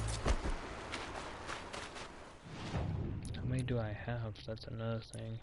How many do I have? That's another thing.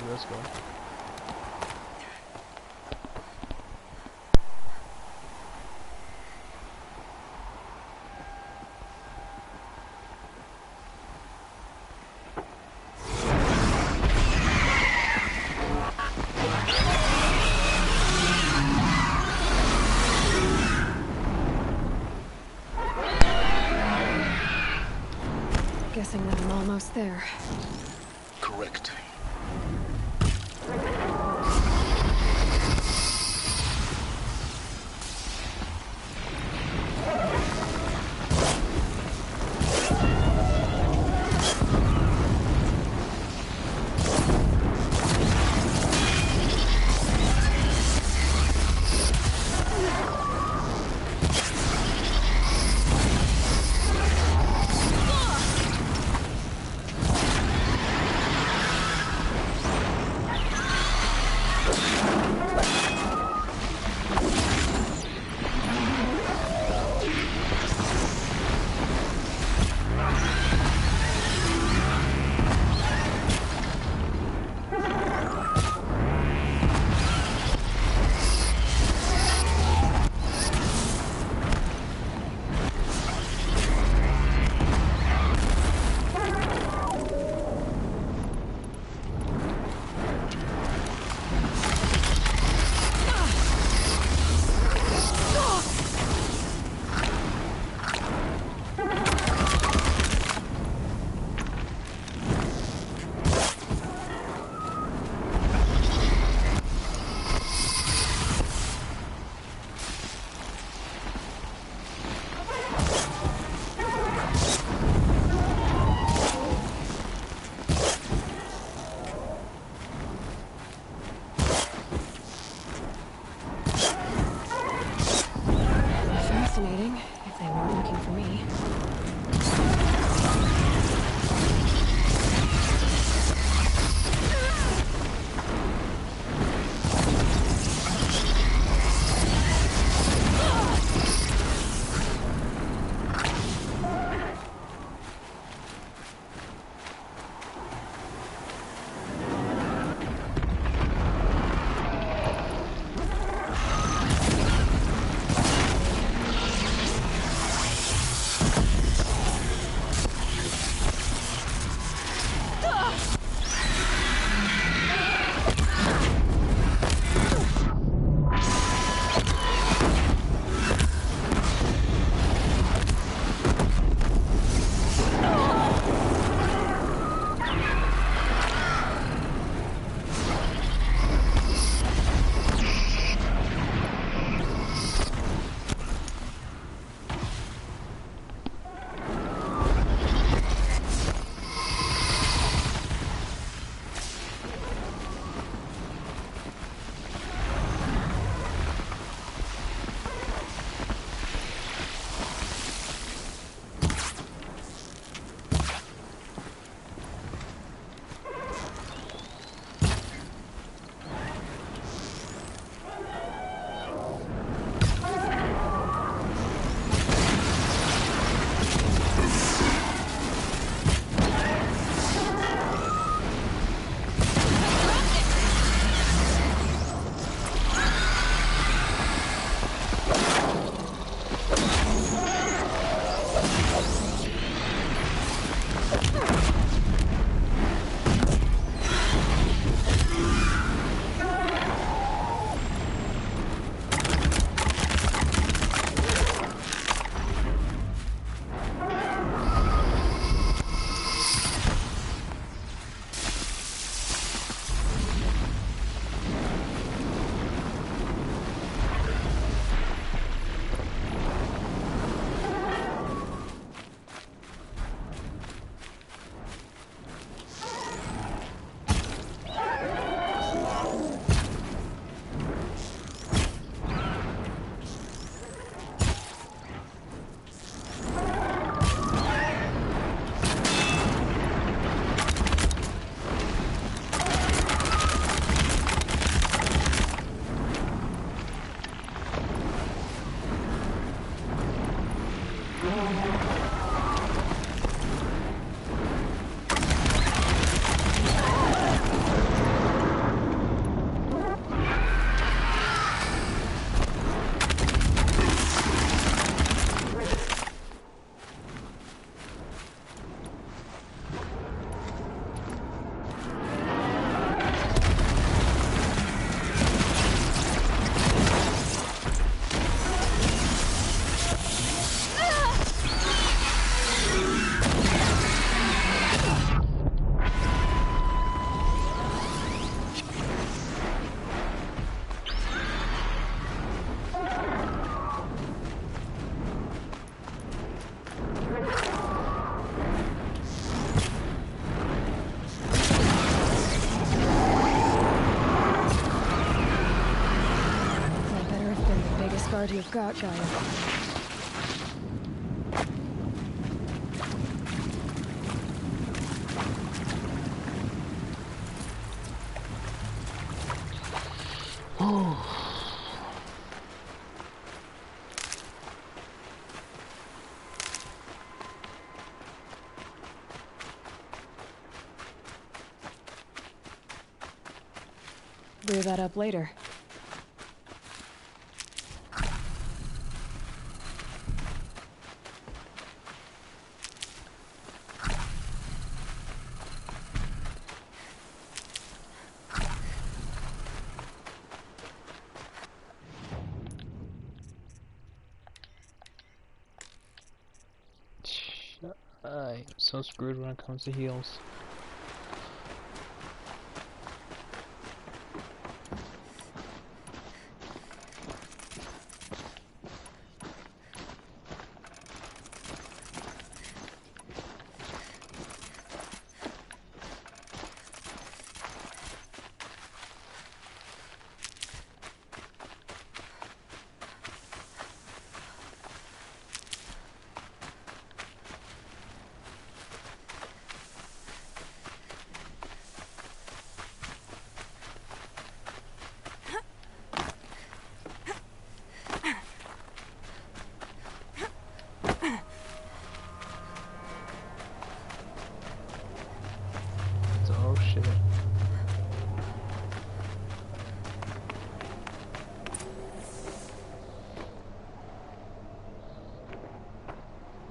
Let's go. Guessing that I'm almost there. Correct. guard you've got, Gaia. Clear that up later. I'm so screwed when it comes to heals. Oh shit.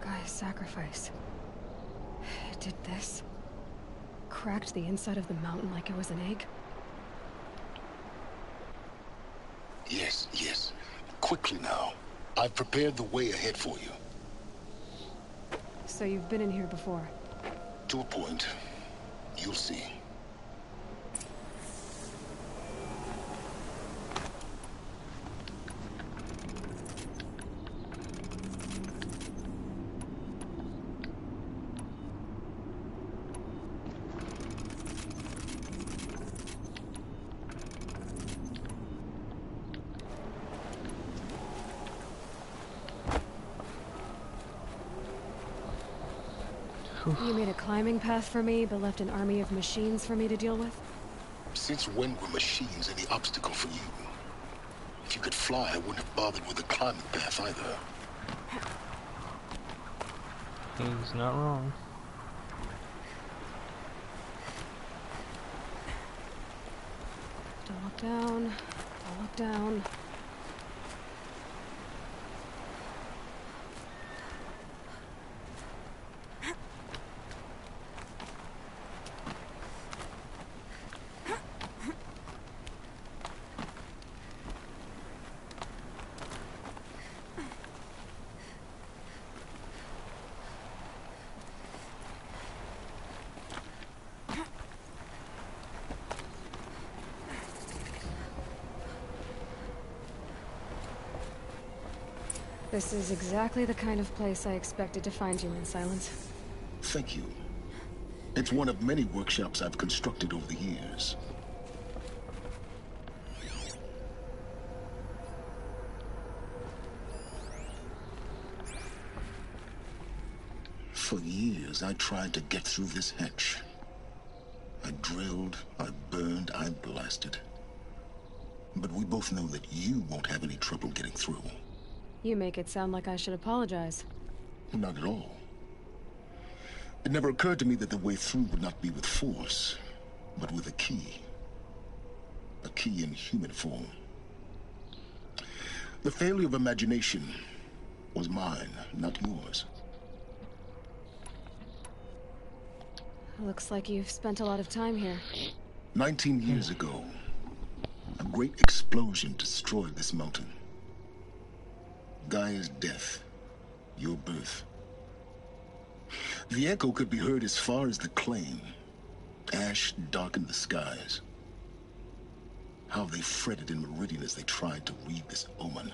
Gaia's sacrifice. It did this. Cracked the inside of the mountain like it was an egg. Yes, yes. Quickly now. I've prepared the way ahead for you. So you've been in here before? To a point. You'll see. You made a climbing path for me, but left an army of machines for me to deal with? Since when were machines any obstacle for you? If you could fly, I wouldn't have bothered with the climbing path either. He's not wrong. Don't look down. Don't look down. This is exactly the kind of place I expected to find you in, Silence. Thank you. It's one of many workshops I've constructed over the years. For years, I tried to get through this hatch. I drilled, I burned, I blasted. But we both know that you won't have any trouble getting through. You make it sound like I should apologize. Not at all. It never occurred to me that the way through would not be with force, but with a key. A key in human form. The failure of imagination was mine, not yours. Looks like you've spent a lot of time here. 19 years ago, a great explosion destroyed this mountain. Gaia's death, your birth. The echo could be heard as far as the claim. Ash darkened the skies. How they fretted in Meridian as they tried to read this omen.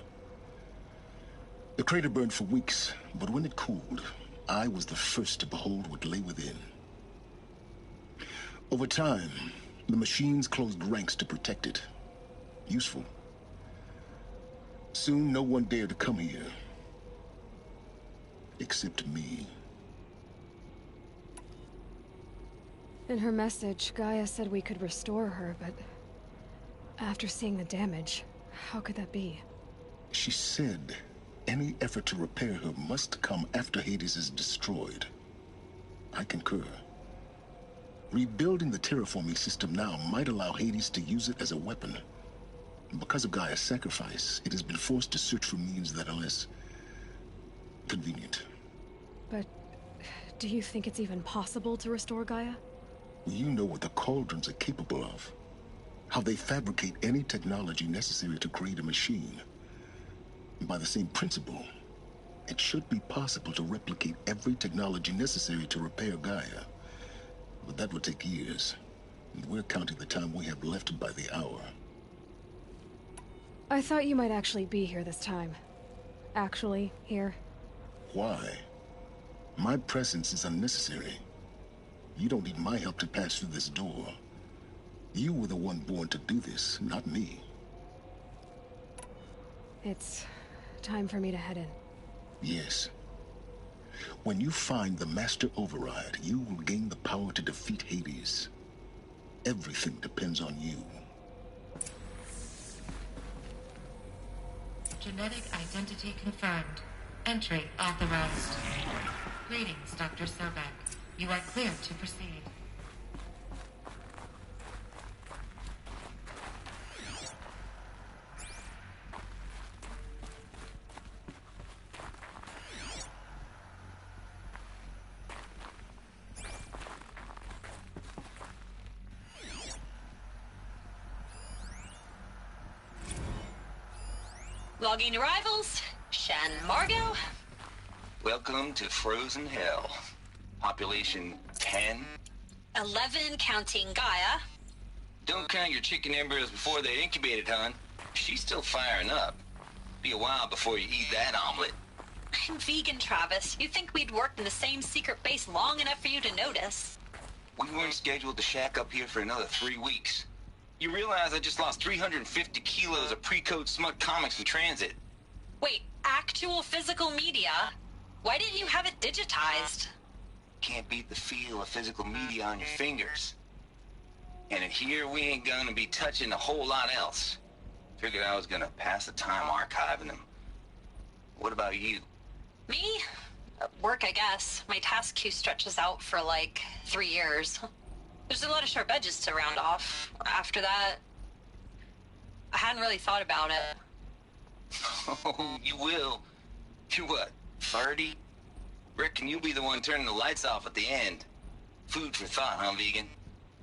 The crater burned for weeks, but when it cooled, I was the first to behold what lay within. Over time, the machines closed ranks to protect it. Useful. Soon no one dared to come here. Except me. In her message, Gaia said we could restore her, but after seeing the damage, how could that be? She said any effort to repair her must come after Hades is destroyed. I concur. Rebuilding the terraforming system now might allow Hades to use it as a weapon. Because of Gaia's sacrifice, it has been forced to search for means that are less convenient. But do you think it's even possible to restore Gaia? You know what the Cauldrons are capable of. How they fabricate any technology necessary to create a machine. By the same principle, it should be possible to replicate every technology necessary to repair Gaia. But that would take years. And we're counting the time we have left by the hour. I thought you might actually be here this time. Actually, here. Why? My presence is unnecessary. You don't need my help to pass through this door. You were the one born to do this, not me. It's time for me to head in. Yes. When you find the Master Override, you will gain the power to defeat Hades. Everything depends on you. Genetic identity confirmed. Entry authorized. Greetings, Dr. Sobek. You are clear to proceed. Logging arrivals. Shan Margot. Welcome to Frozen Hell. Population 10. 11 counting Gaia. Don't count your chicken embryos before they're incubated, hon. She's still firing up. Be a while before you eat that omelet. I'm vegan, Travis. You think we'd worked in the same secret base long enough for you to notice? We weren't scheduled to shack up here for another 3 weeks. You realize I just lost 350 kilos of pre-code smut comics in transit. Wait, actual physical media? Why didn't you have it digitized? Can't beat the feel of physical media on your fingers. And in here, we ain't gonna be touching a whole lot else. Figured I was gonna pass the time archiving them. What about you? Me? Work, I guess. My task queue stretches out for like 3 years. There's a lot of sharp edges to round off. After that, I hadn't really thought about it. Oh, you will. You're what, 30? Reckon you'll be the one turning the lights off at the end. Food for thought, huh, vegan?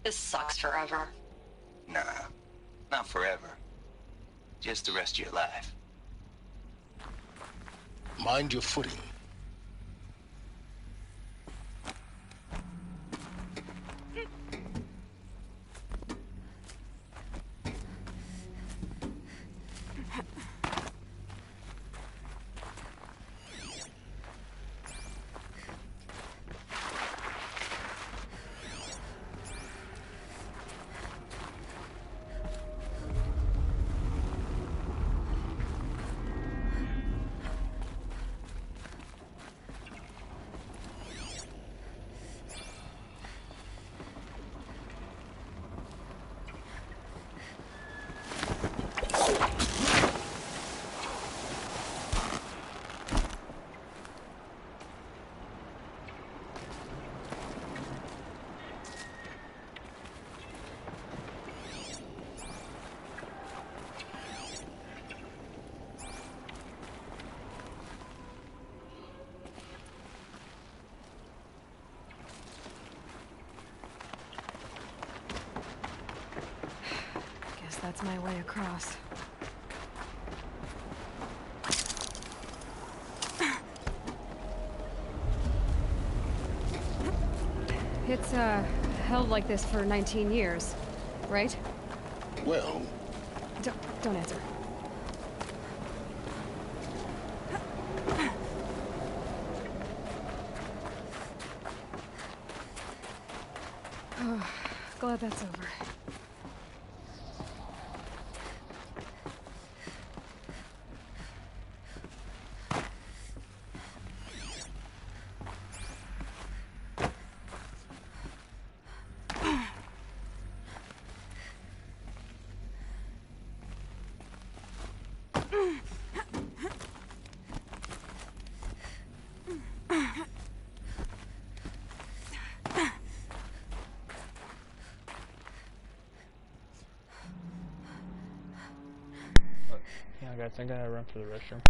This sucks forever. Nah, not forever. Just the rest of your life. Mind your footing. That's my way across. It's, held like this for 19 years, right? Well... Don't answer. Oh, glad that's over. I think I gotta run for the restroom.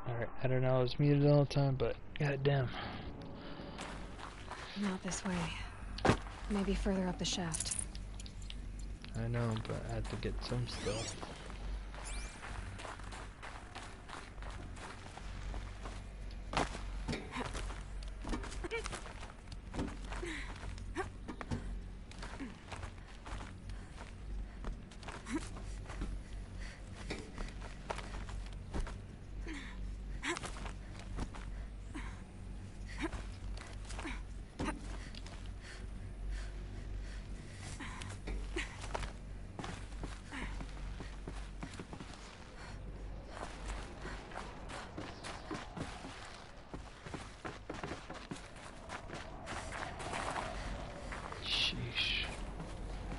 Alright, I don't know, I was muted all the time, but goddamn. Not this way. Maybe further up the shaft. I know, but I had to get some stuff.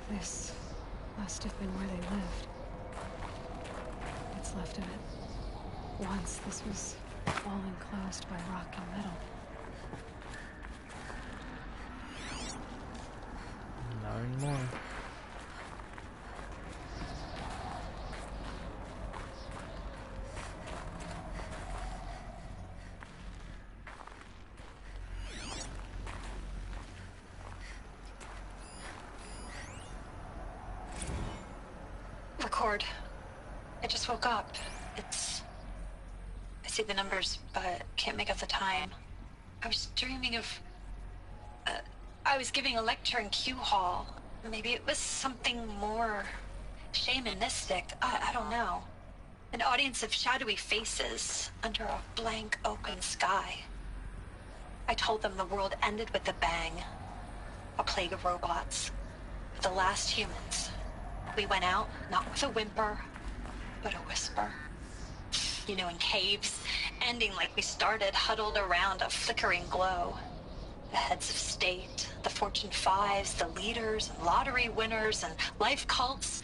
This must have been where they lived. What's left of it. Once this was all enclosed by rock and metal. Not anymore. Record. I just woke up. I see the numbers, but can't make out the time. I was dreaming of... I was giving a lecture in Q Hall. Maybe it was something more shamanistic. I don't know. An audience of shadowy faces under a blank open sky. I told them the world ended with a bang. A plague of robots. The last humans. We went out, not with a whimper, but a whisper. You know, in caves, ending like we started, huddled around a flickering glow. The heads of state, the Fortune 5s, the leaders, and lottery winners, and life cults,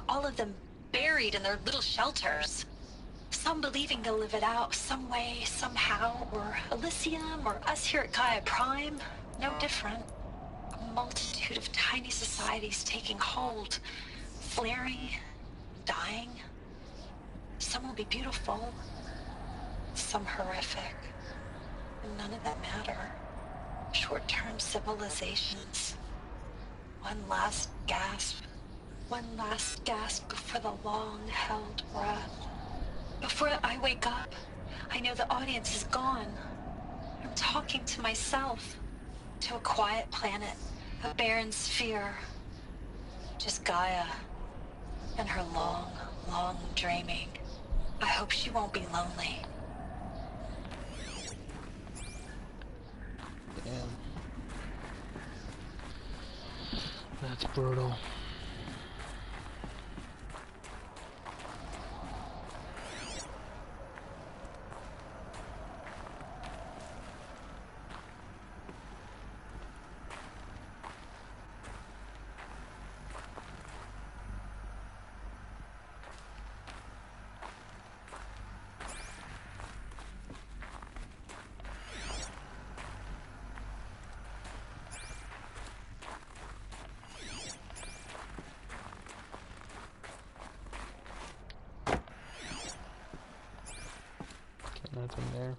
all of them buried in their little shelters. Some believing they'll live it out some way, somehow, or Elysium, or us here at Gaia Prime, no different. A multitude of tiny societies taking hold, flaring, dying. Some will be beautiful, some horrific, and none of them matter. Short-term civilizations. One last gasp before the long-held breath. Before I wake up, I know the audience is gone. I'm talking to myself. To a quiet planet, a barren sphere. Just Gaia and her long, long dreaming. I hope she won't be lonely. Damn. That's brutal. Nothing there.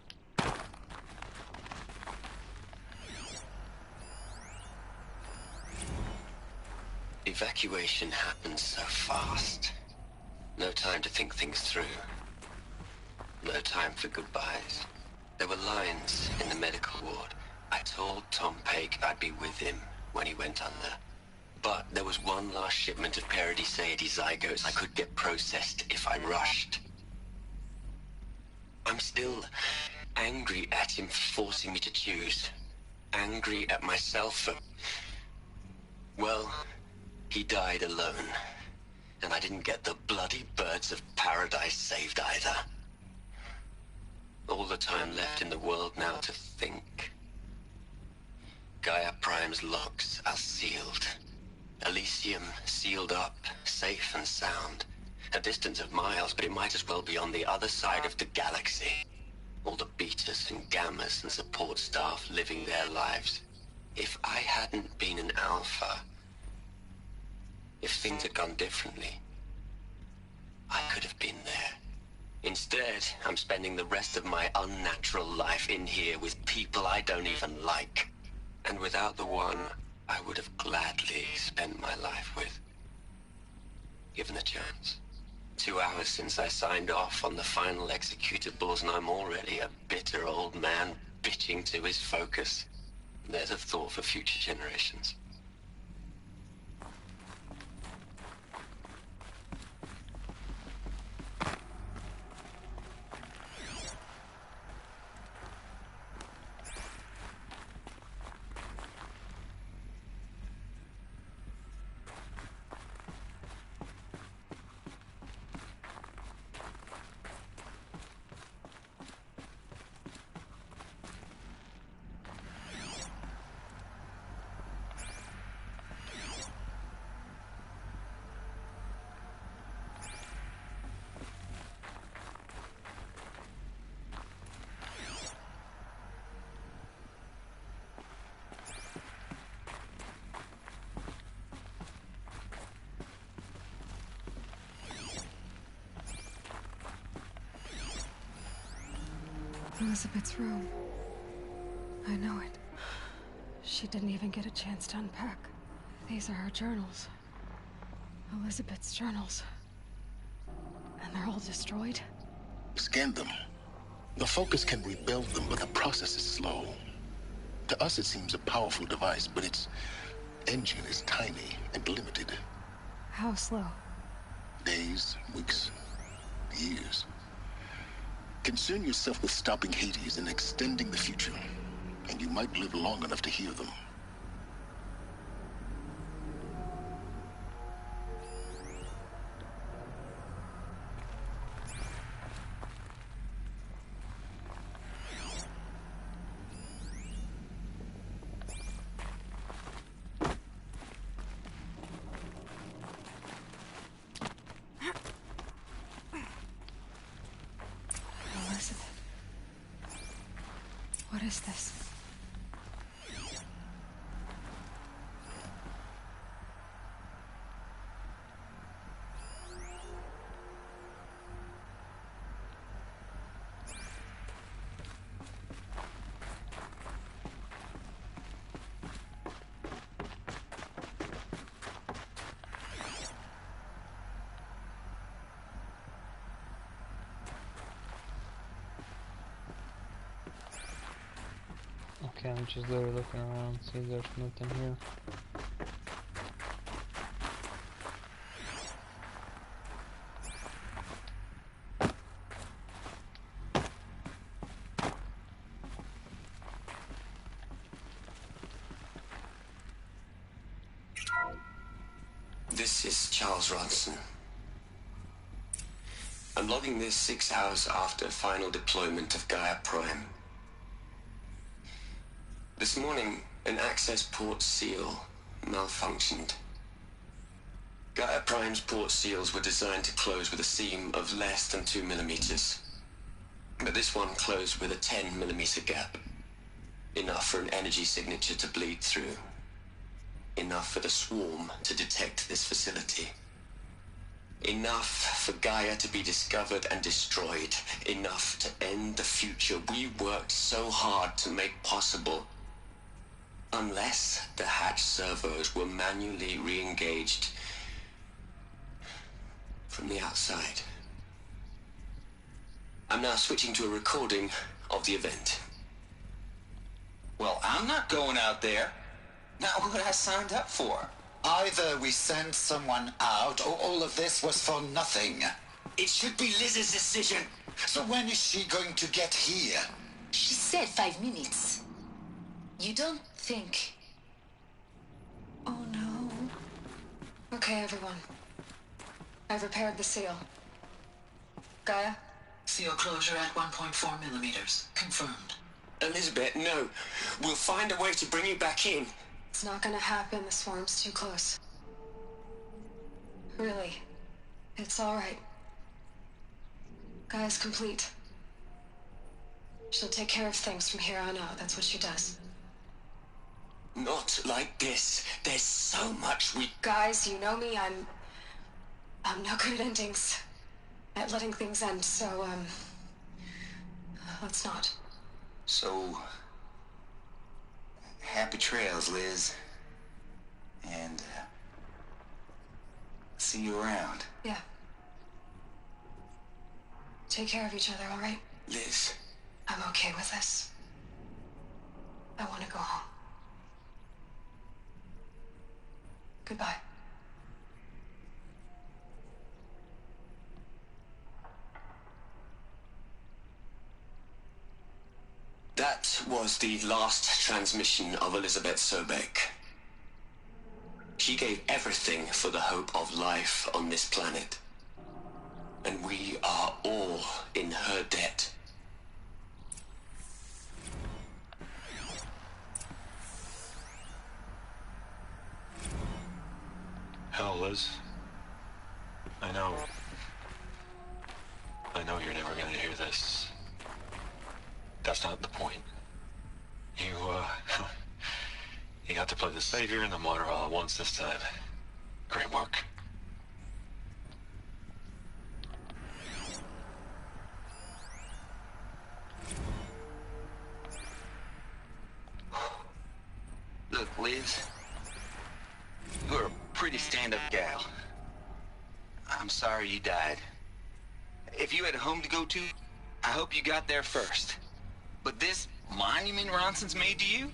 Evacuation happens so fast. No time to think things through. No time for goodbyes. There were lines in the medical ward. I told Tom Paik I'd be with him when he went under. But there was one last shipment of Paradiseidae zygotes I could get processed if I rushed. I'm still angry at him for forcing me to choose. Angry at myself for... Well, he died alone. And I didn't get the bloody birds of paradise saved either. All the time left in the world now to think. Gaia Prime's locks are sealed. Elysium sealed up, safe and sound. A distance of miles, but it might as well be on the other side of the galaxy. All the betas and gammas and support staff living their lives. If I hadn't been an alpha, if things had gone differently, I could have been there. Instead, I'm spending the rest of my unnatural life in here with people I don't even like. And without the one I would have gladly spent my life with. Given a chance. 2 hours since I signed off on the final executables, and I'm already a bitter old man bitching to his focus. There's a thought for future generations. Elizabeth's room. I know it. She didn't even get a chance to unpack. These are her journals. Elizabeth's journals. And they're all destroyed? Scan them. The Focus can rebuild them, but the process is slow. To us, it seems a powerful device, but its engine is tiny and limited. How slow? Days, weeks, years. Concern yourself with stopping Hades and extending the future, and you might live long enough to hear them. Elizabeth. What is this? Okay, I'm just literally looking around, see there's nothing here. This is Charles Ronson. I'm logging this 6 hours after final deployment of Gaia Prime. This morning, an access port seal malfunctioned. Gaia Prime's port seals were designed to close with a seam of less than 2 millimeters. But this one closed with a 10 millimeter gap. Enough for an energy signature to bleed through. Enough for the swarm to detect this facility. Enough for Gaia to be discovered and destroyed. Enough to end the future we worked so hard to make possible. Unless the hatch servos were manually re-engaged from the outside. I'm now switching to a recording of the event. Well, I'm not going out there. Not what I signed up for. Either we sent someone out, or all of this was for nothing. It should be Liz's decision. So when is she going to get here? She said 5 minutes. You don't think... Oh no. Okay, everyone. I've repaired the seal. Gaia? Seal closure at 1.4 millimeters. Confirmed. Elizabeth, no. We'll find a way to bring you back in. It's not gonna happen. The swarm's too close. Really. It's alright. Gaia's complete. She'll take care of things from here on out. That's what she does. Not like this. There's so much we... Guys, you know me. I'm no good at endings. At letting things end, so, let's not. So... happy trails, Liz. And, see you around. Yeah. Take care of each other, alright? Liz. I'm okay with this. I want to go home. Goodbye. That was the last transmission of Elizabeth Sobek. She gave everything for the hope of life on this planet. And we are all in her debt. Hell, Liz. I know you're never gonna hear this. That's not the point. You got to play the savior and the martyr all at once this time. Great work. Look, Liz. You're a pretty stand-up gal. I'm sorry you died. If you had a home to go to, I hope you got there first. But this monument Ronson's made to you?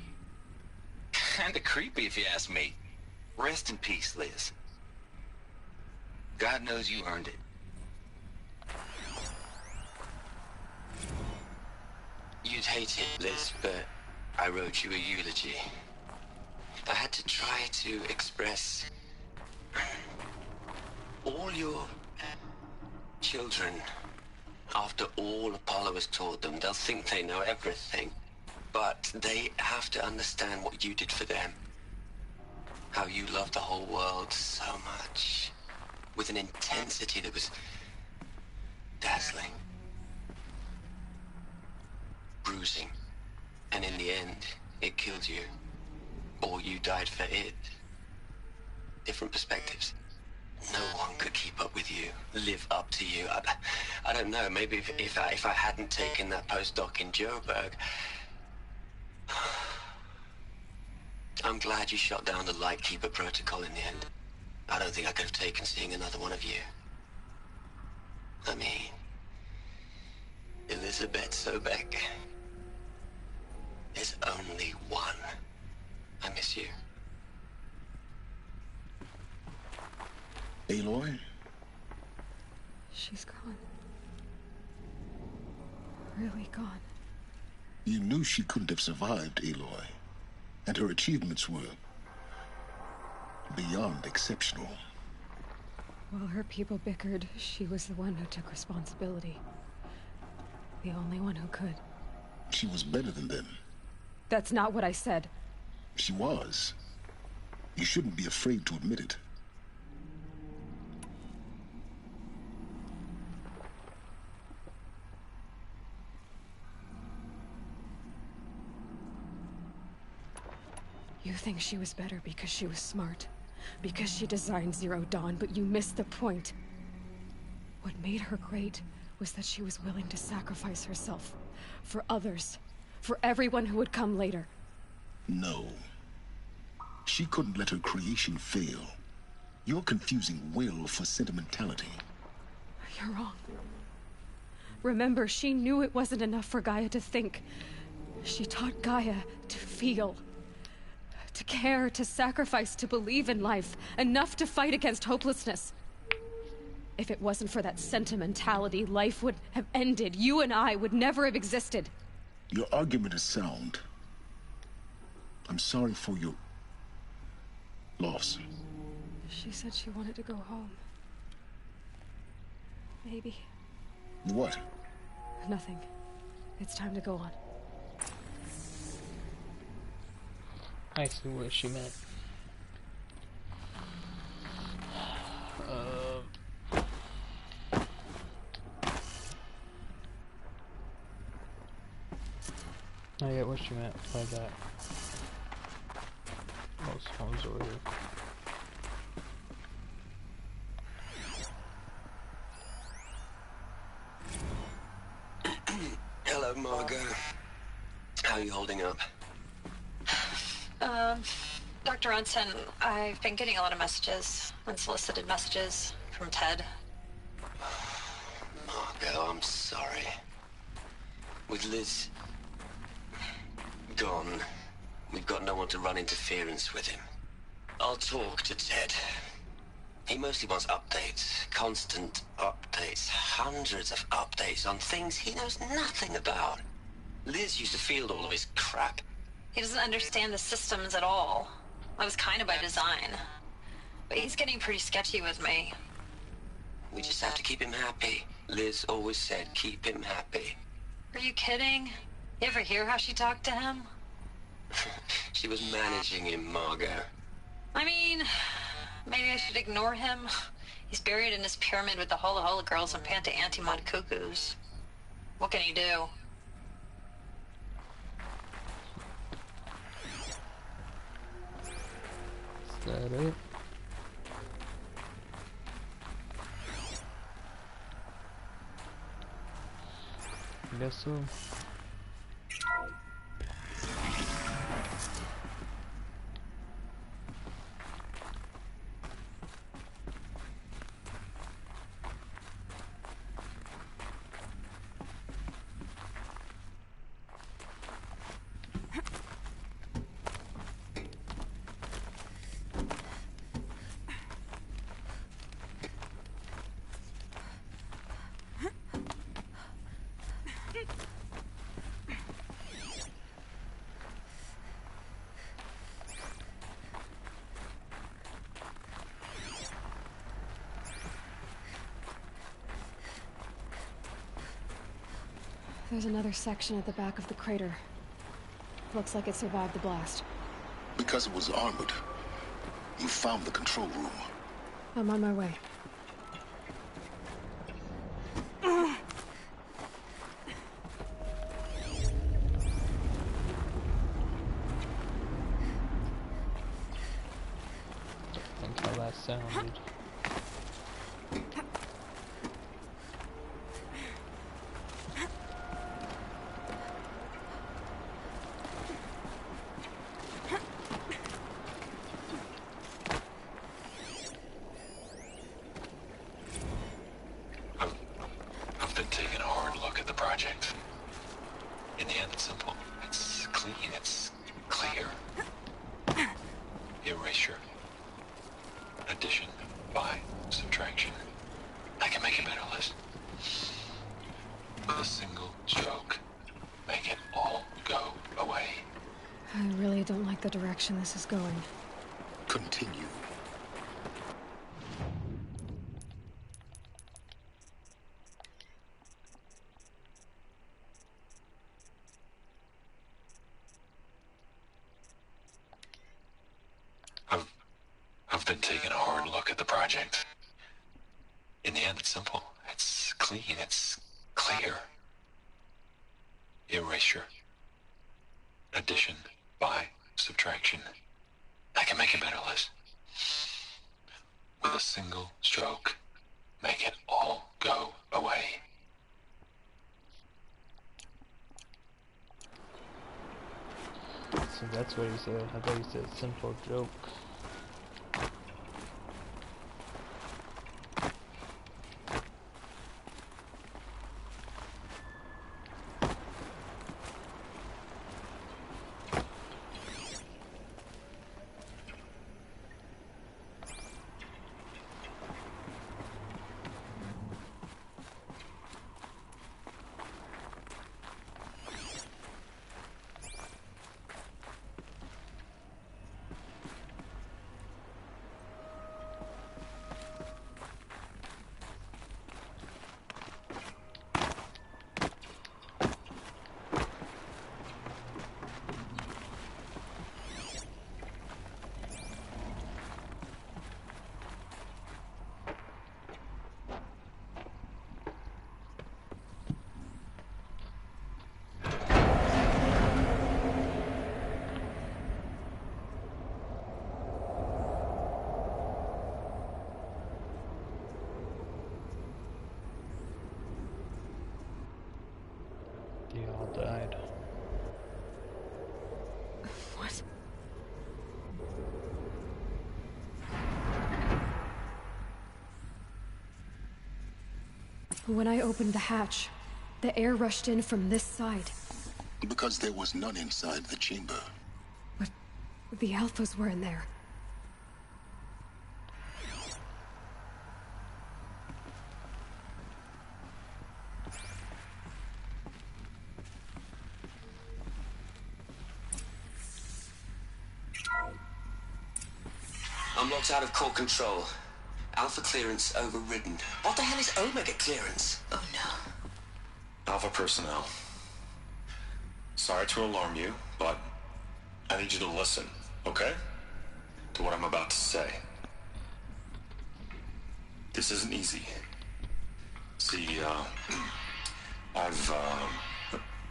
Kinda creepy if you ask me. Rest in peace, Liz. God knows you earned it. You'd hate it, Liz, but I wrote you a eulogy. I had to try to express all your children. After all Apollo has taught them, they'll think they know everything. But they have to understand what you did for them. How you loved the whole world so much. With an intensity that was dazzling. Bruising. And in the end, it killed you. Or you died for it. Different perspectives. No one could keep up with you, live up to you. I don't know, maybe if I hadn't taken that postdoc in Joburg. I'm glad you shot down the Lightkeeper protocol in the end. I don't think I could have taken seeing another one of you. I mean, Elizabeth Sobek. There's only one. I miss you. Aloy? She's gone. Really gone. You knew she couldn't have survived, Aloy. And her achievements were beyond exceptional. While her people bickered, she was the one who took responsibility. The only one who could. She was better than them. That's not what I said. She was. You shouldn't be afraid to admit it. You think she was better because she was smart, because she designed Zero Dawn, but you missed the point. What made her great was that she was willing to sacrifice herself for others, for everyone who would come later. No. She couldn't let her creation fail. You're confusing will for sentimentality. You're wrong. Remember, she knew it wasn't enough for Gaia to think. She taught Gaia to feel. To care, to sacrifice, to believe in life. Enough to fight against hopelessness. If it wasn't for that sentimentality, life would have ended. You and I would never have existed. Your argument is sound. I'm sorry for your loss. She said she wanted to go home. Maybe. What? Nothing. It's time to go on. I see what she meant. I get what she meant by that. Oh, someone's over here. Hello, Margot. How are you holding up? Dr. Unson, I've been getting a lot of messages, unsolicited messages from Ted. Margot, I'm sorry. With Liz gone, we've got no one to run interference with him. I'll talk to Ted. He mostly wants updates, constant updates, hundreds of updates on things he knows nothing about. Liz used to field all of his crap. He doesn't understand the systems at all. That was kind of by design. But he's getting pretty sketchy with me. We just have to keep him happy. Liz always said keep him happy. Are you kidding? You ever hear how she talked to him? She was managing him, Margot. I mean, maybe I should ignore him. He's buried in his pyramid with the Hola Hola girls and Panta Antimod cuckoos. What can he do? Is that it? I guess so. There's another section at the back of the crater. Looks like it survived the blast. Because it was armored. You found the control room. I'm on my way. Think how that sounded. I've been taking a hard look at the project. In the end, it's simple. It's clean, it's clear. Erasure. Addition by subtraction. I can make a better list. With a single stroke, make it all go away. I really don't like the direction this is going. Continue. I've been taking a hard look at the project. In the end, it's simple. It's clean. It's clear. Erasure. Addition by subtraction. I can make a better list. With a single stroke, make it all go away. So that's what he said. I thought he said simple joke. They all died. What? When I opened the hatch, the air rushed in from this side. Because there was none inside the chamber. But the Alphas were in there. I'm locked out of core control. Alpha clearance overridden. What the hell is Omega clearance? Oh no. Alpha personnel. Sorry to alarm you, but I need you to listen, okay? To what I'm about to say. This isn't easy. See,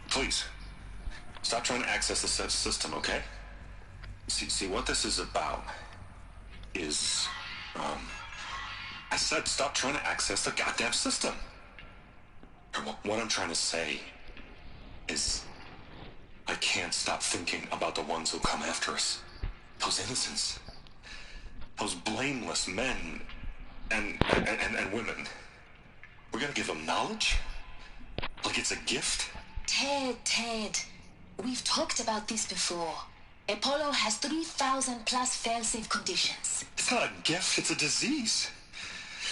please, stop trying to access the system, okay? See, what this is about is, I said stop trying to access the goddamn system. What I'm trying to say is, I can't stop thinking about the ones who come after us. Those innocents. Those blameless men and women. We're gonna give them knowledge? Like it's a gift? Ted. We've talked about this before. Apollo has 3,000 plus fail-safe conditions. It's not a gift, it's a disease.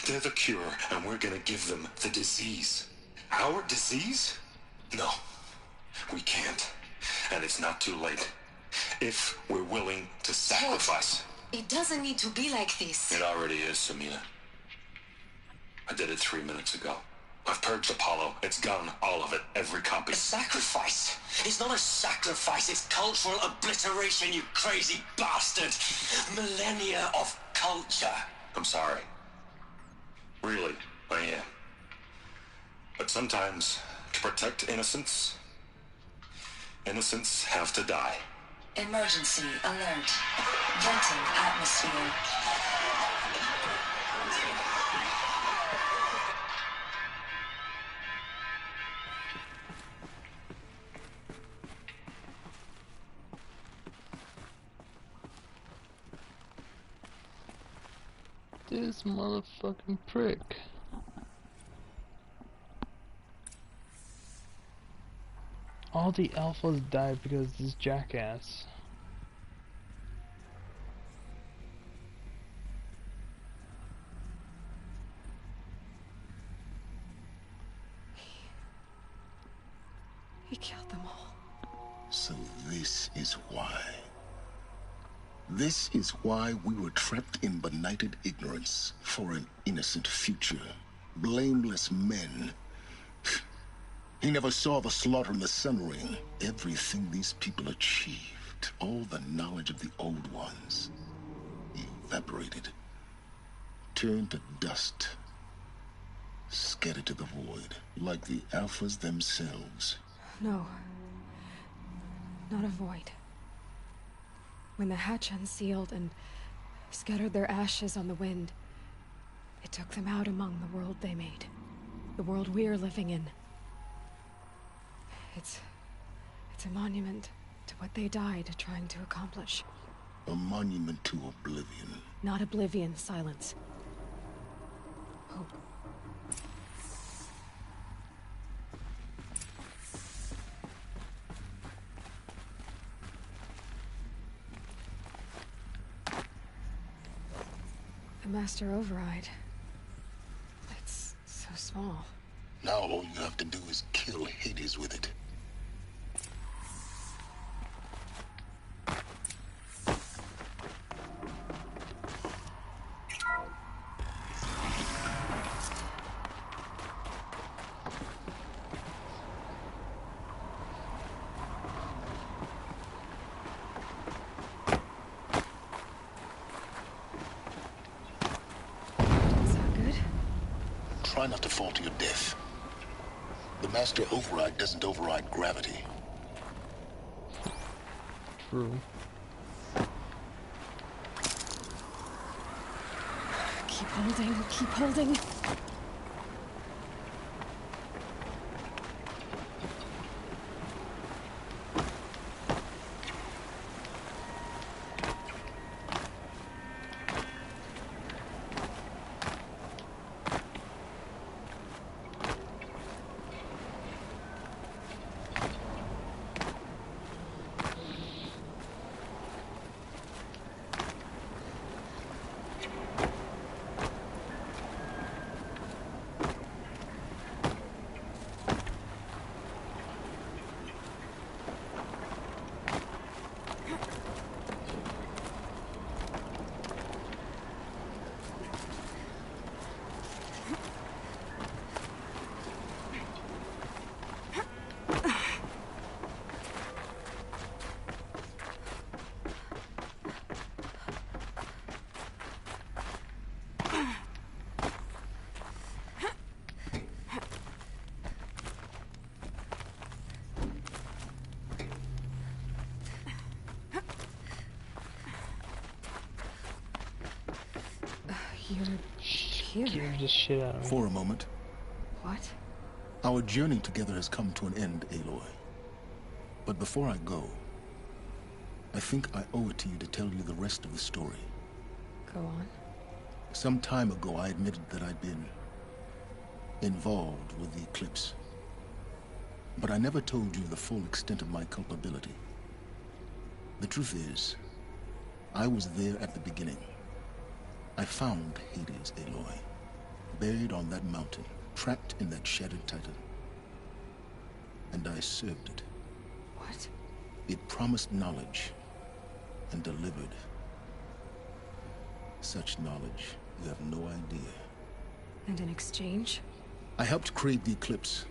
They're the cure, and we're gonna give them the disease. Our disease? No, we can't. And it's not too late. If we're willing to sacrifice. Ted, it doesn't need to be like this. It already is, Samina. I did it 3 minutes ago. I've purged Apollo. It's gone, all of it, every copy. A sacrifice? It's not a sacrifice, it's cultural obliteration, you crazy bastard! Millennia of culture. I'm sorry. Really, I am. But sometimes, to protect innocence, innocents have to die. Emergency alert. Venting atmosphere. This motherfucking prick. All the alphas died because of this jackass. He killed them all. So this is why. This is why we were trapped in benighted ignorance for an innocent future. Blameless men. He never saw the slaughter in the Sun Ring. Everything these people achieved, all the knowledge of the old ones, evaporated, turned to dust, scattered to the void, like the Alphas themselves. No. Not a void. When the hatch unsealed and scattered their ashes on the wind, it took them out among the world they made. The world we're living in. It's a monument to what they died trying to accomplish. A monument to oblivion. Not oblivion, silence. Hope. The Master Override. It's so small. Now all you have to do is kill Hades with it. Try not to fall to your death. The Master Override doesn't override gravity. True. Keep holding, keep holding. You're here. Scared the shit out of me. For a moment. What? Our journey together has come to an end, Aloy. But before I go, I think I owe it to you to tell you the rest of the story. Go on. Some time ago, I admitted that I'd been involved with the eclipse. But I never told you the full extent of my culpability. The truth is, I was there at the beginning. I found Hades, Aloy, buried on that mountain, trapped in that shattered titan. And I served it. What? It promised knowledge and delivered. Such knowledge, you have no idea. And in exchange? I helped create the eclipse.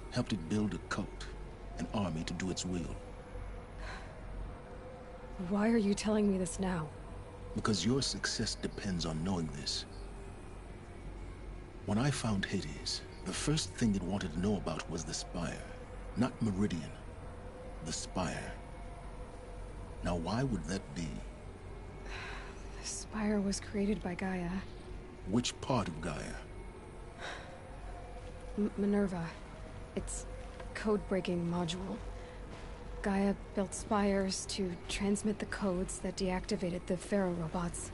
Helped it build a cult, an army to do its will. Why are you telling me this now? Because your success depends on knowing this. When I found Hades, the first thing it wanted to know about was the Spire. Not Meridian. The Spire. Now why would that be? The Spire was created by Gaia. Which part of Gaia? Minerva. It's a code-breaking module. Gaia built spires to transmit the codes that deactivated the Pharaoh robots,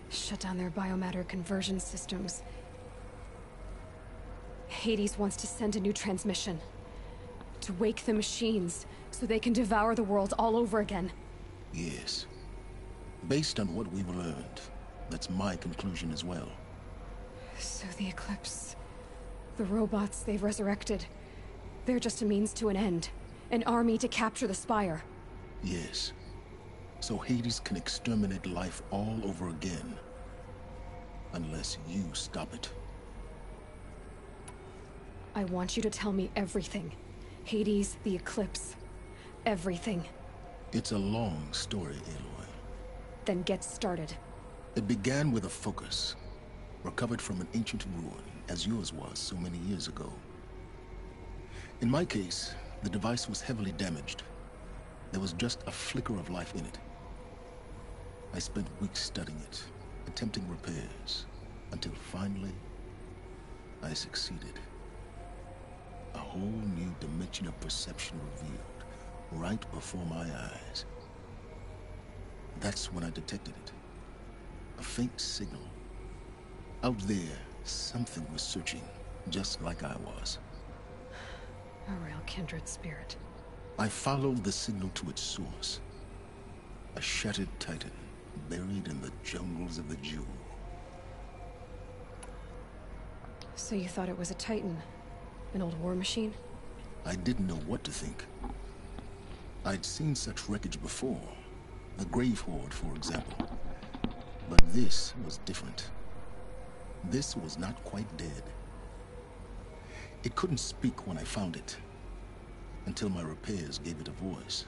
shut down their biomatter conversion systems. Hades wants to send a new transmission. To wake the machines, so they can devour the world all over again. Yes. Based on what we've learned, that's my conclusion as well. So the Eclipse... the robots they've resurrected... they're just a means to an end. An army to capture the Spire. Yes. So Hades can exterminate life all over again. Unless you stop it. I want you to tell me everything. Hades, the Eclipse... everything. It's a long story, Aloy. Then get started. It began with a focus. Recovered from an ancient ruin, as yours was so many years ago. In my case, the device was heavily damaged. There was just a flicker of life in it. I spent weeks studying it, attempting repairs, until finally, I succeeded. A whole new dimension of perception revealed, right before my eyes. That's when I detected it. A faint signal. Out there, something was searching, just like I was. A real kindred spirit. I followed the signal to its source. A shattered titan, buried in the jungles of the Jewel. So you thought it was a titan? An old war machine? I didn't know what to think. I'd seen such wreckage before. The Grave Horde, for example. But this was different. This was not quite dead. It couldn't speak when I found it, until my repairs gave it a voice.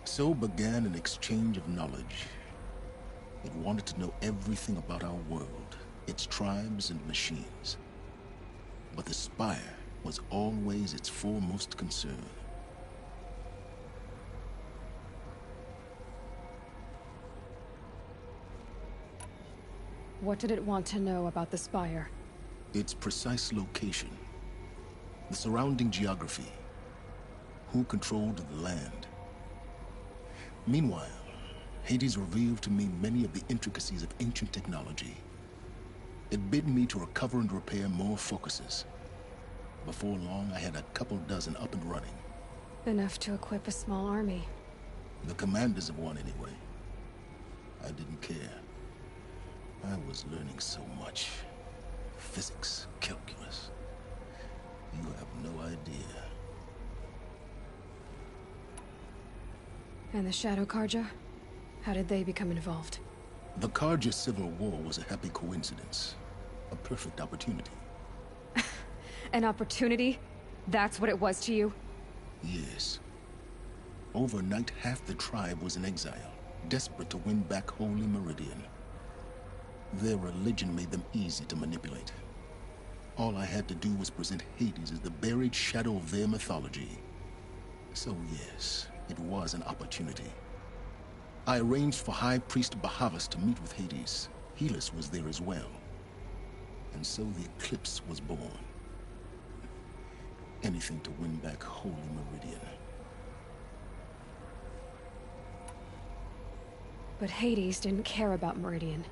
So began an exchange of knowledge. It wanted to know everything about our world, its tribes and machines. But the Spire was always its foremost concern. What did it want to know about the Spire? Its precise location, the surrounding geography, who controlled the land. Meanwhile, Hades revealed to me many of the intricacies of ancient technology. It bid me to recover and repair more focuses. Before long, I had a couple dozen up and running. Enough to equip a small army. The commanders of one, anyway. I didn't care. I was learning so much. Physics, calculus. You have no idea. And the Shadow Karja? How did they become involved? The Karja Civil War was a happy coincidence. A perfect opportunity. An opportunity? That's what it was to you? Yes. Overnight, half the tribe was in exile, desperate to win back Holy Meridian. Their religion made them easy to manipulate. All I had to do was present Hades as the buried shadow of their mythology. So yes, it was an opportunity. I arranged for High Priest Bahavas to meet with Hades. Helis was there as well. And so the Eclipse was born. Anything to win back Holy Meridian. But Hades didn't care about Meridian.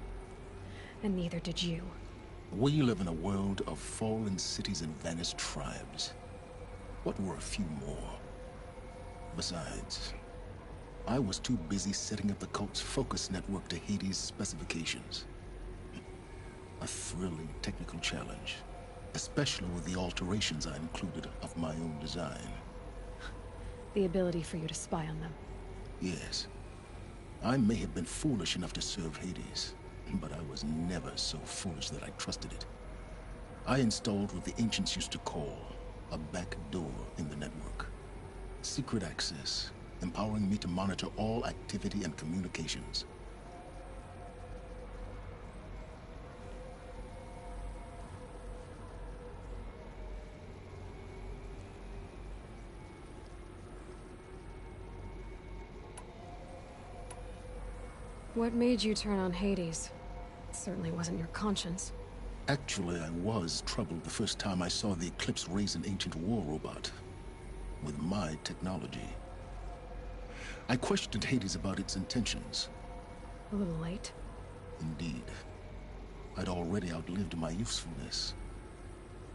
And neither did you. We live in a world of fallen cities and vanished tribes. What were a few more? Besides, I was too busy setting up the cult's focus network to Hades' specifications. A thrilling technical challenge, especially with the alterations I included of my own design. The ability for you to spy on them. Yes. I may have been foolish enough to serve Hades, but I was never so foolish that I trusted it. I installed what the ancients used to call a back door in the network. Secret access, empowering me to monitor all activity and communications. What made you turn on Hades? It certainly wasn't your conscience. Actually, I was troubled the first time I saw the Eclipse raise an ancient war robot. With my technology. I questioned Hades about its intentions. A little late. Indeed. I'd already outlived my usefulness.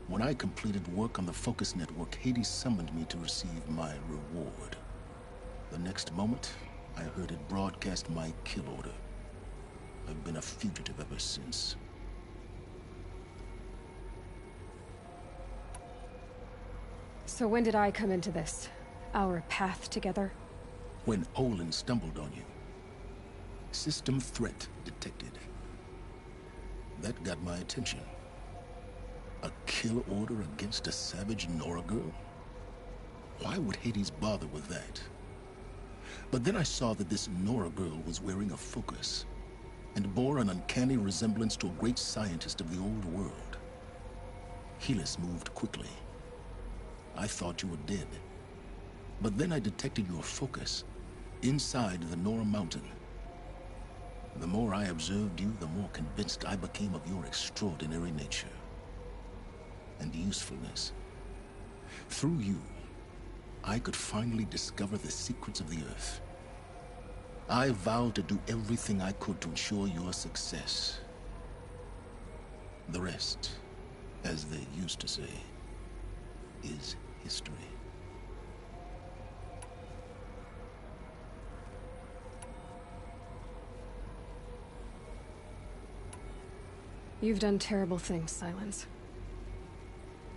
When I completed work on the Focus Network, Hades summoned me to receive my reward. The next moment, I heard it broadcast my kill order. I've been a fugitive ever since. So when did I come into this? Our path together? When Olin stumbled on you. System threat detected. That got my attention. A kill order against a savage Nora girl? Why would Hades bother with that? But then I saw that this Nora girl was wearing a focus, and bore an uncanny resemblance to a great scientist of the old world. Helis moved quickly. I thought you were dead. But then I detected your focus inside the Nora mountain. The more I observed you, the more convinced I became of your extraordinary nature and usefulness. Through you, I could finally discover the secrets of the Earth. I vowed to do everything I could to ensure your success. The rest, as they used to say, is history. You've done terrible things, Silence.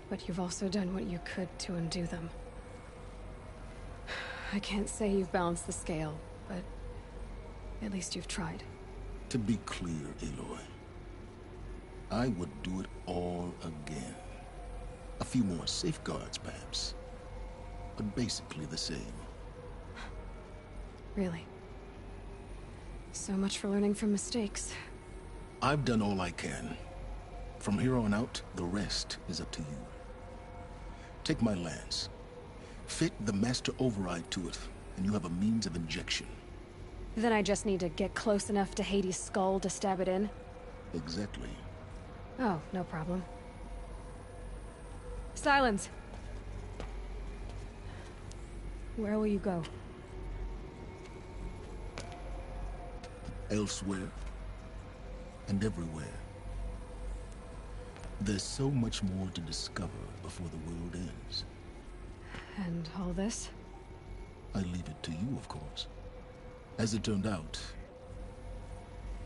But you've also done what you could to undo them. I can't say you've balanced the scale, but at least you've tried. To be clear, Aloy, I would do it all again. A few more safeguards, perhaps, but basically the same. Really? So much for learning from mistakes. I've done all I can. From here on out, the rest is up to you. Take my lance. Fit the master override to it, and you have a means of injection. Then I just need to get close enough to Hades' skull to stab it in? Exactly. Oh, no problem. Silence! Where will you go? Elsewhere. And everywhere. There's so much more to discover before the world ends. And all this? I leave it to you, of course. As it turned out,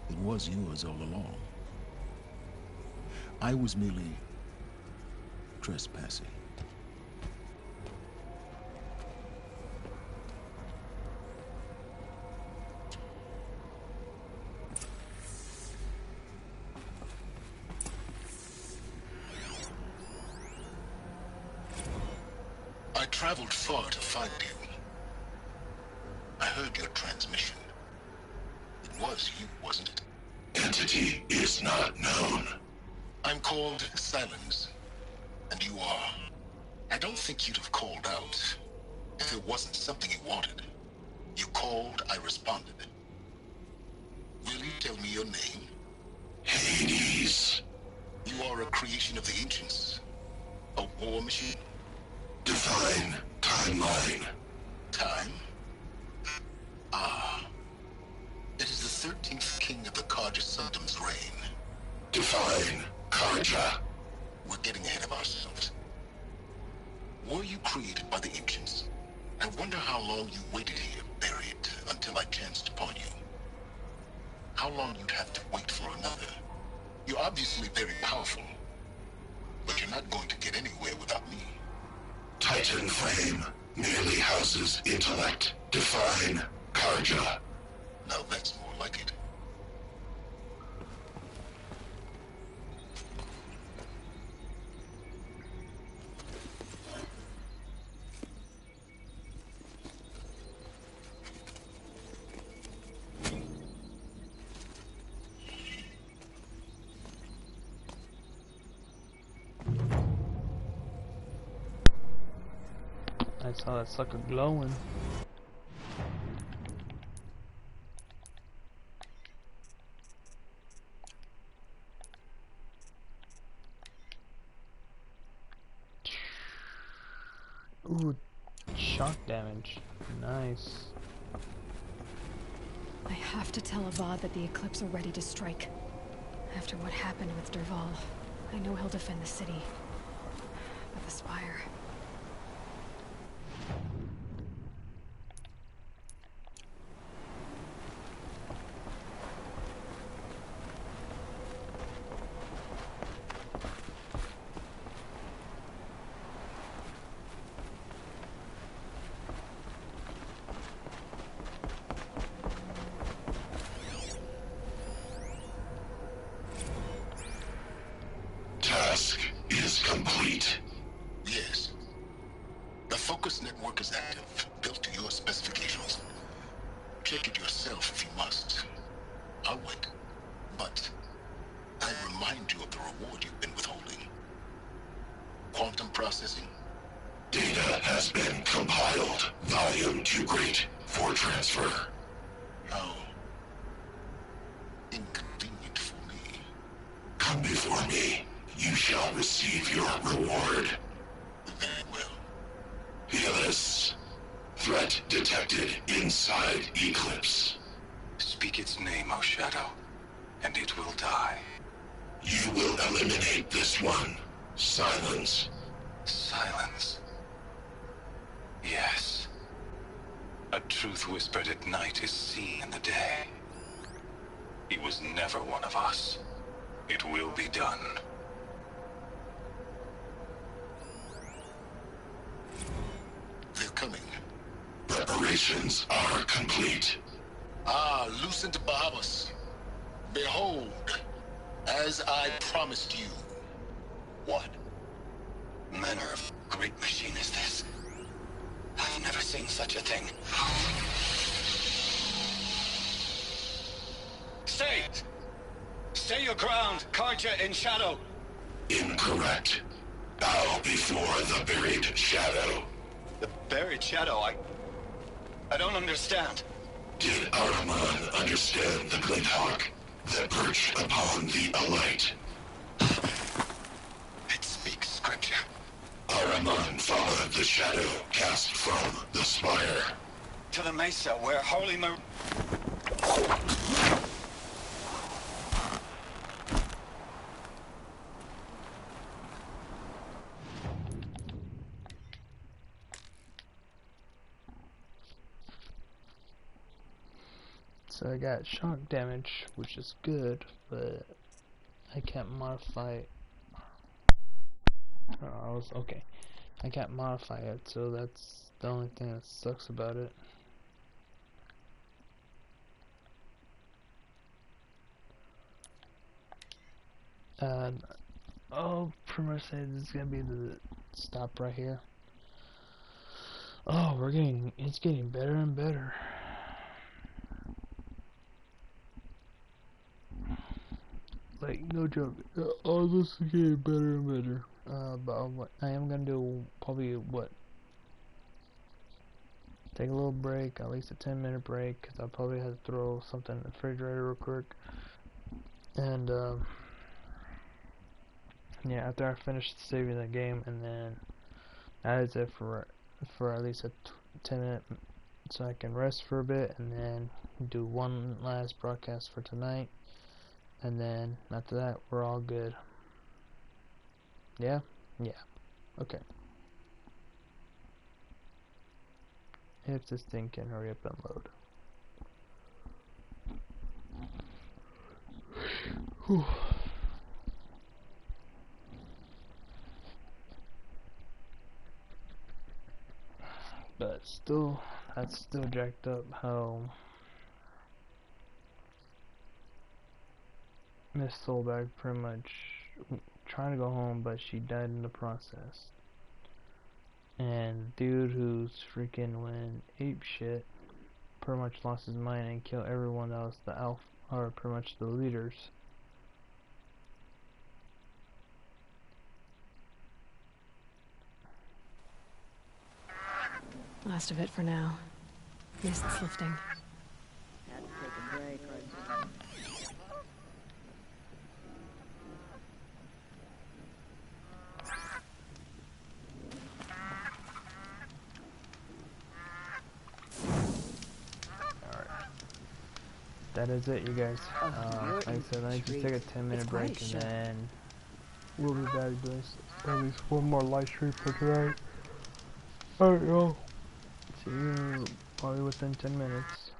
it was yours all along. I was merely trespassing. I traveled far to find you. I heard your transmission. It was you, wasn't it? Entity is not known. I'm called Silence, and you are. I don't think you'd have called out if it wasn't something you wanted. You called, I responded. Will you tell me your name? Hades. You are a creation of the ancients. A war machine? Divine timeline. Time? Ah. It is the 13th king of the Karja Sanctum's reign. Divine Karja. We're getting ahead of ourselves. Were you created by the ancients? I wonder how long you waited here, buried, until I chanced upon you. How long you'd have to wait for another. You're obviously very powerful, but you're not going to get anywhere without me. Titan Flame merely houses intellect. Divine Karja. Now that's more like it. I saw that sucker glowing. Ooh, shock damage. Nice. I have to tell Avad that the Eclipse are ready to strike. After what happened with Derval, I know he'll defend the city. the spire. Task is complete. Yes. The focus network is active, built to your specifications. Check it yourself if you must. I'll wait. But I remind you of the reward you've been withholding. Quantum processing. Data has been compiled. Volume too great for transfer. How inconvenient for me. Come before me. You shall receive your reward. Very well. Helis. Threat detected inside Eclipse. Speak its name, O Shadow, and it will die. You will eliminate this one. Silence. Silence. Yes. A truth whispered at night is seen in the day. He was never one of us. It will be done. They're coming. Preparations are complete. Ah, Lucent Bahamas. Behold, as I promised you. What? Manner of great machine is this? I've never seen such a thing. Stay! Stay your ground, Karja in Shadow! Incorrect. Bow before the buried shadow. The buried shadow, I don't understand. Did Araman understand the glint hawk that perched upon the alight? It speaks scripture. Araman followed the shadow cast from the spire. To the mesa where Holy Mar... So I got shock damage, which is good, but I can't modify it. Oh, okay. I can't modify it, so that's the only thing that sucks about it. I'll pretty much say this is gonna be the stop right here. Oh, it's getting better and better. Like, no joke. Oh, this is getting better and better. But what I am gonna do, probably, take a little break, at least a 10-minute break, because I'll probably have to throw something in the refrigerator real quick. And, yeah, after I finish saving the game, and then that is it for at least a 10-minute, so I can rest for a bit, and then do one last broadcast for tonight. And then after that, we're all good. Yeah? Yeah. Okay. If this thing can hurry up and load. Whew. But still, that's still jacked up how Miss Soulbag pretty much trying to go home, but she died in the process. And dude who's freaking went ape shit pretty much lost his mind and killed everyone that was the alpha, or pretty much the leaders. Last of it for now. Mist's lifting. Had to take a break or... That is it, you guys. Like I said, I just take a 10-minute break and then we'll be back doing at least one more live stream for tonight. Alright, y'all. See you probably within 10 minutes.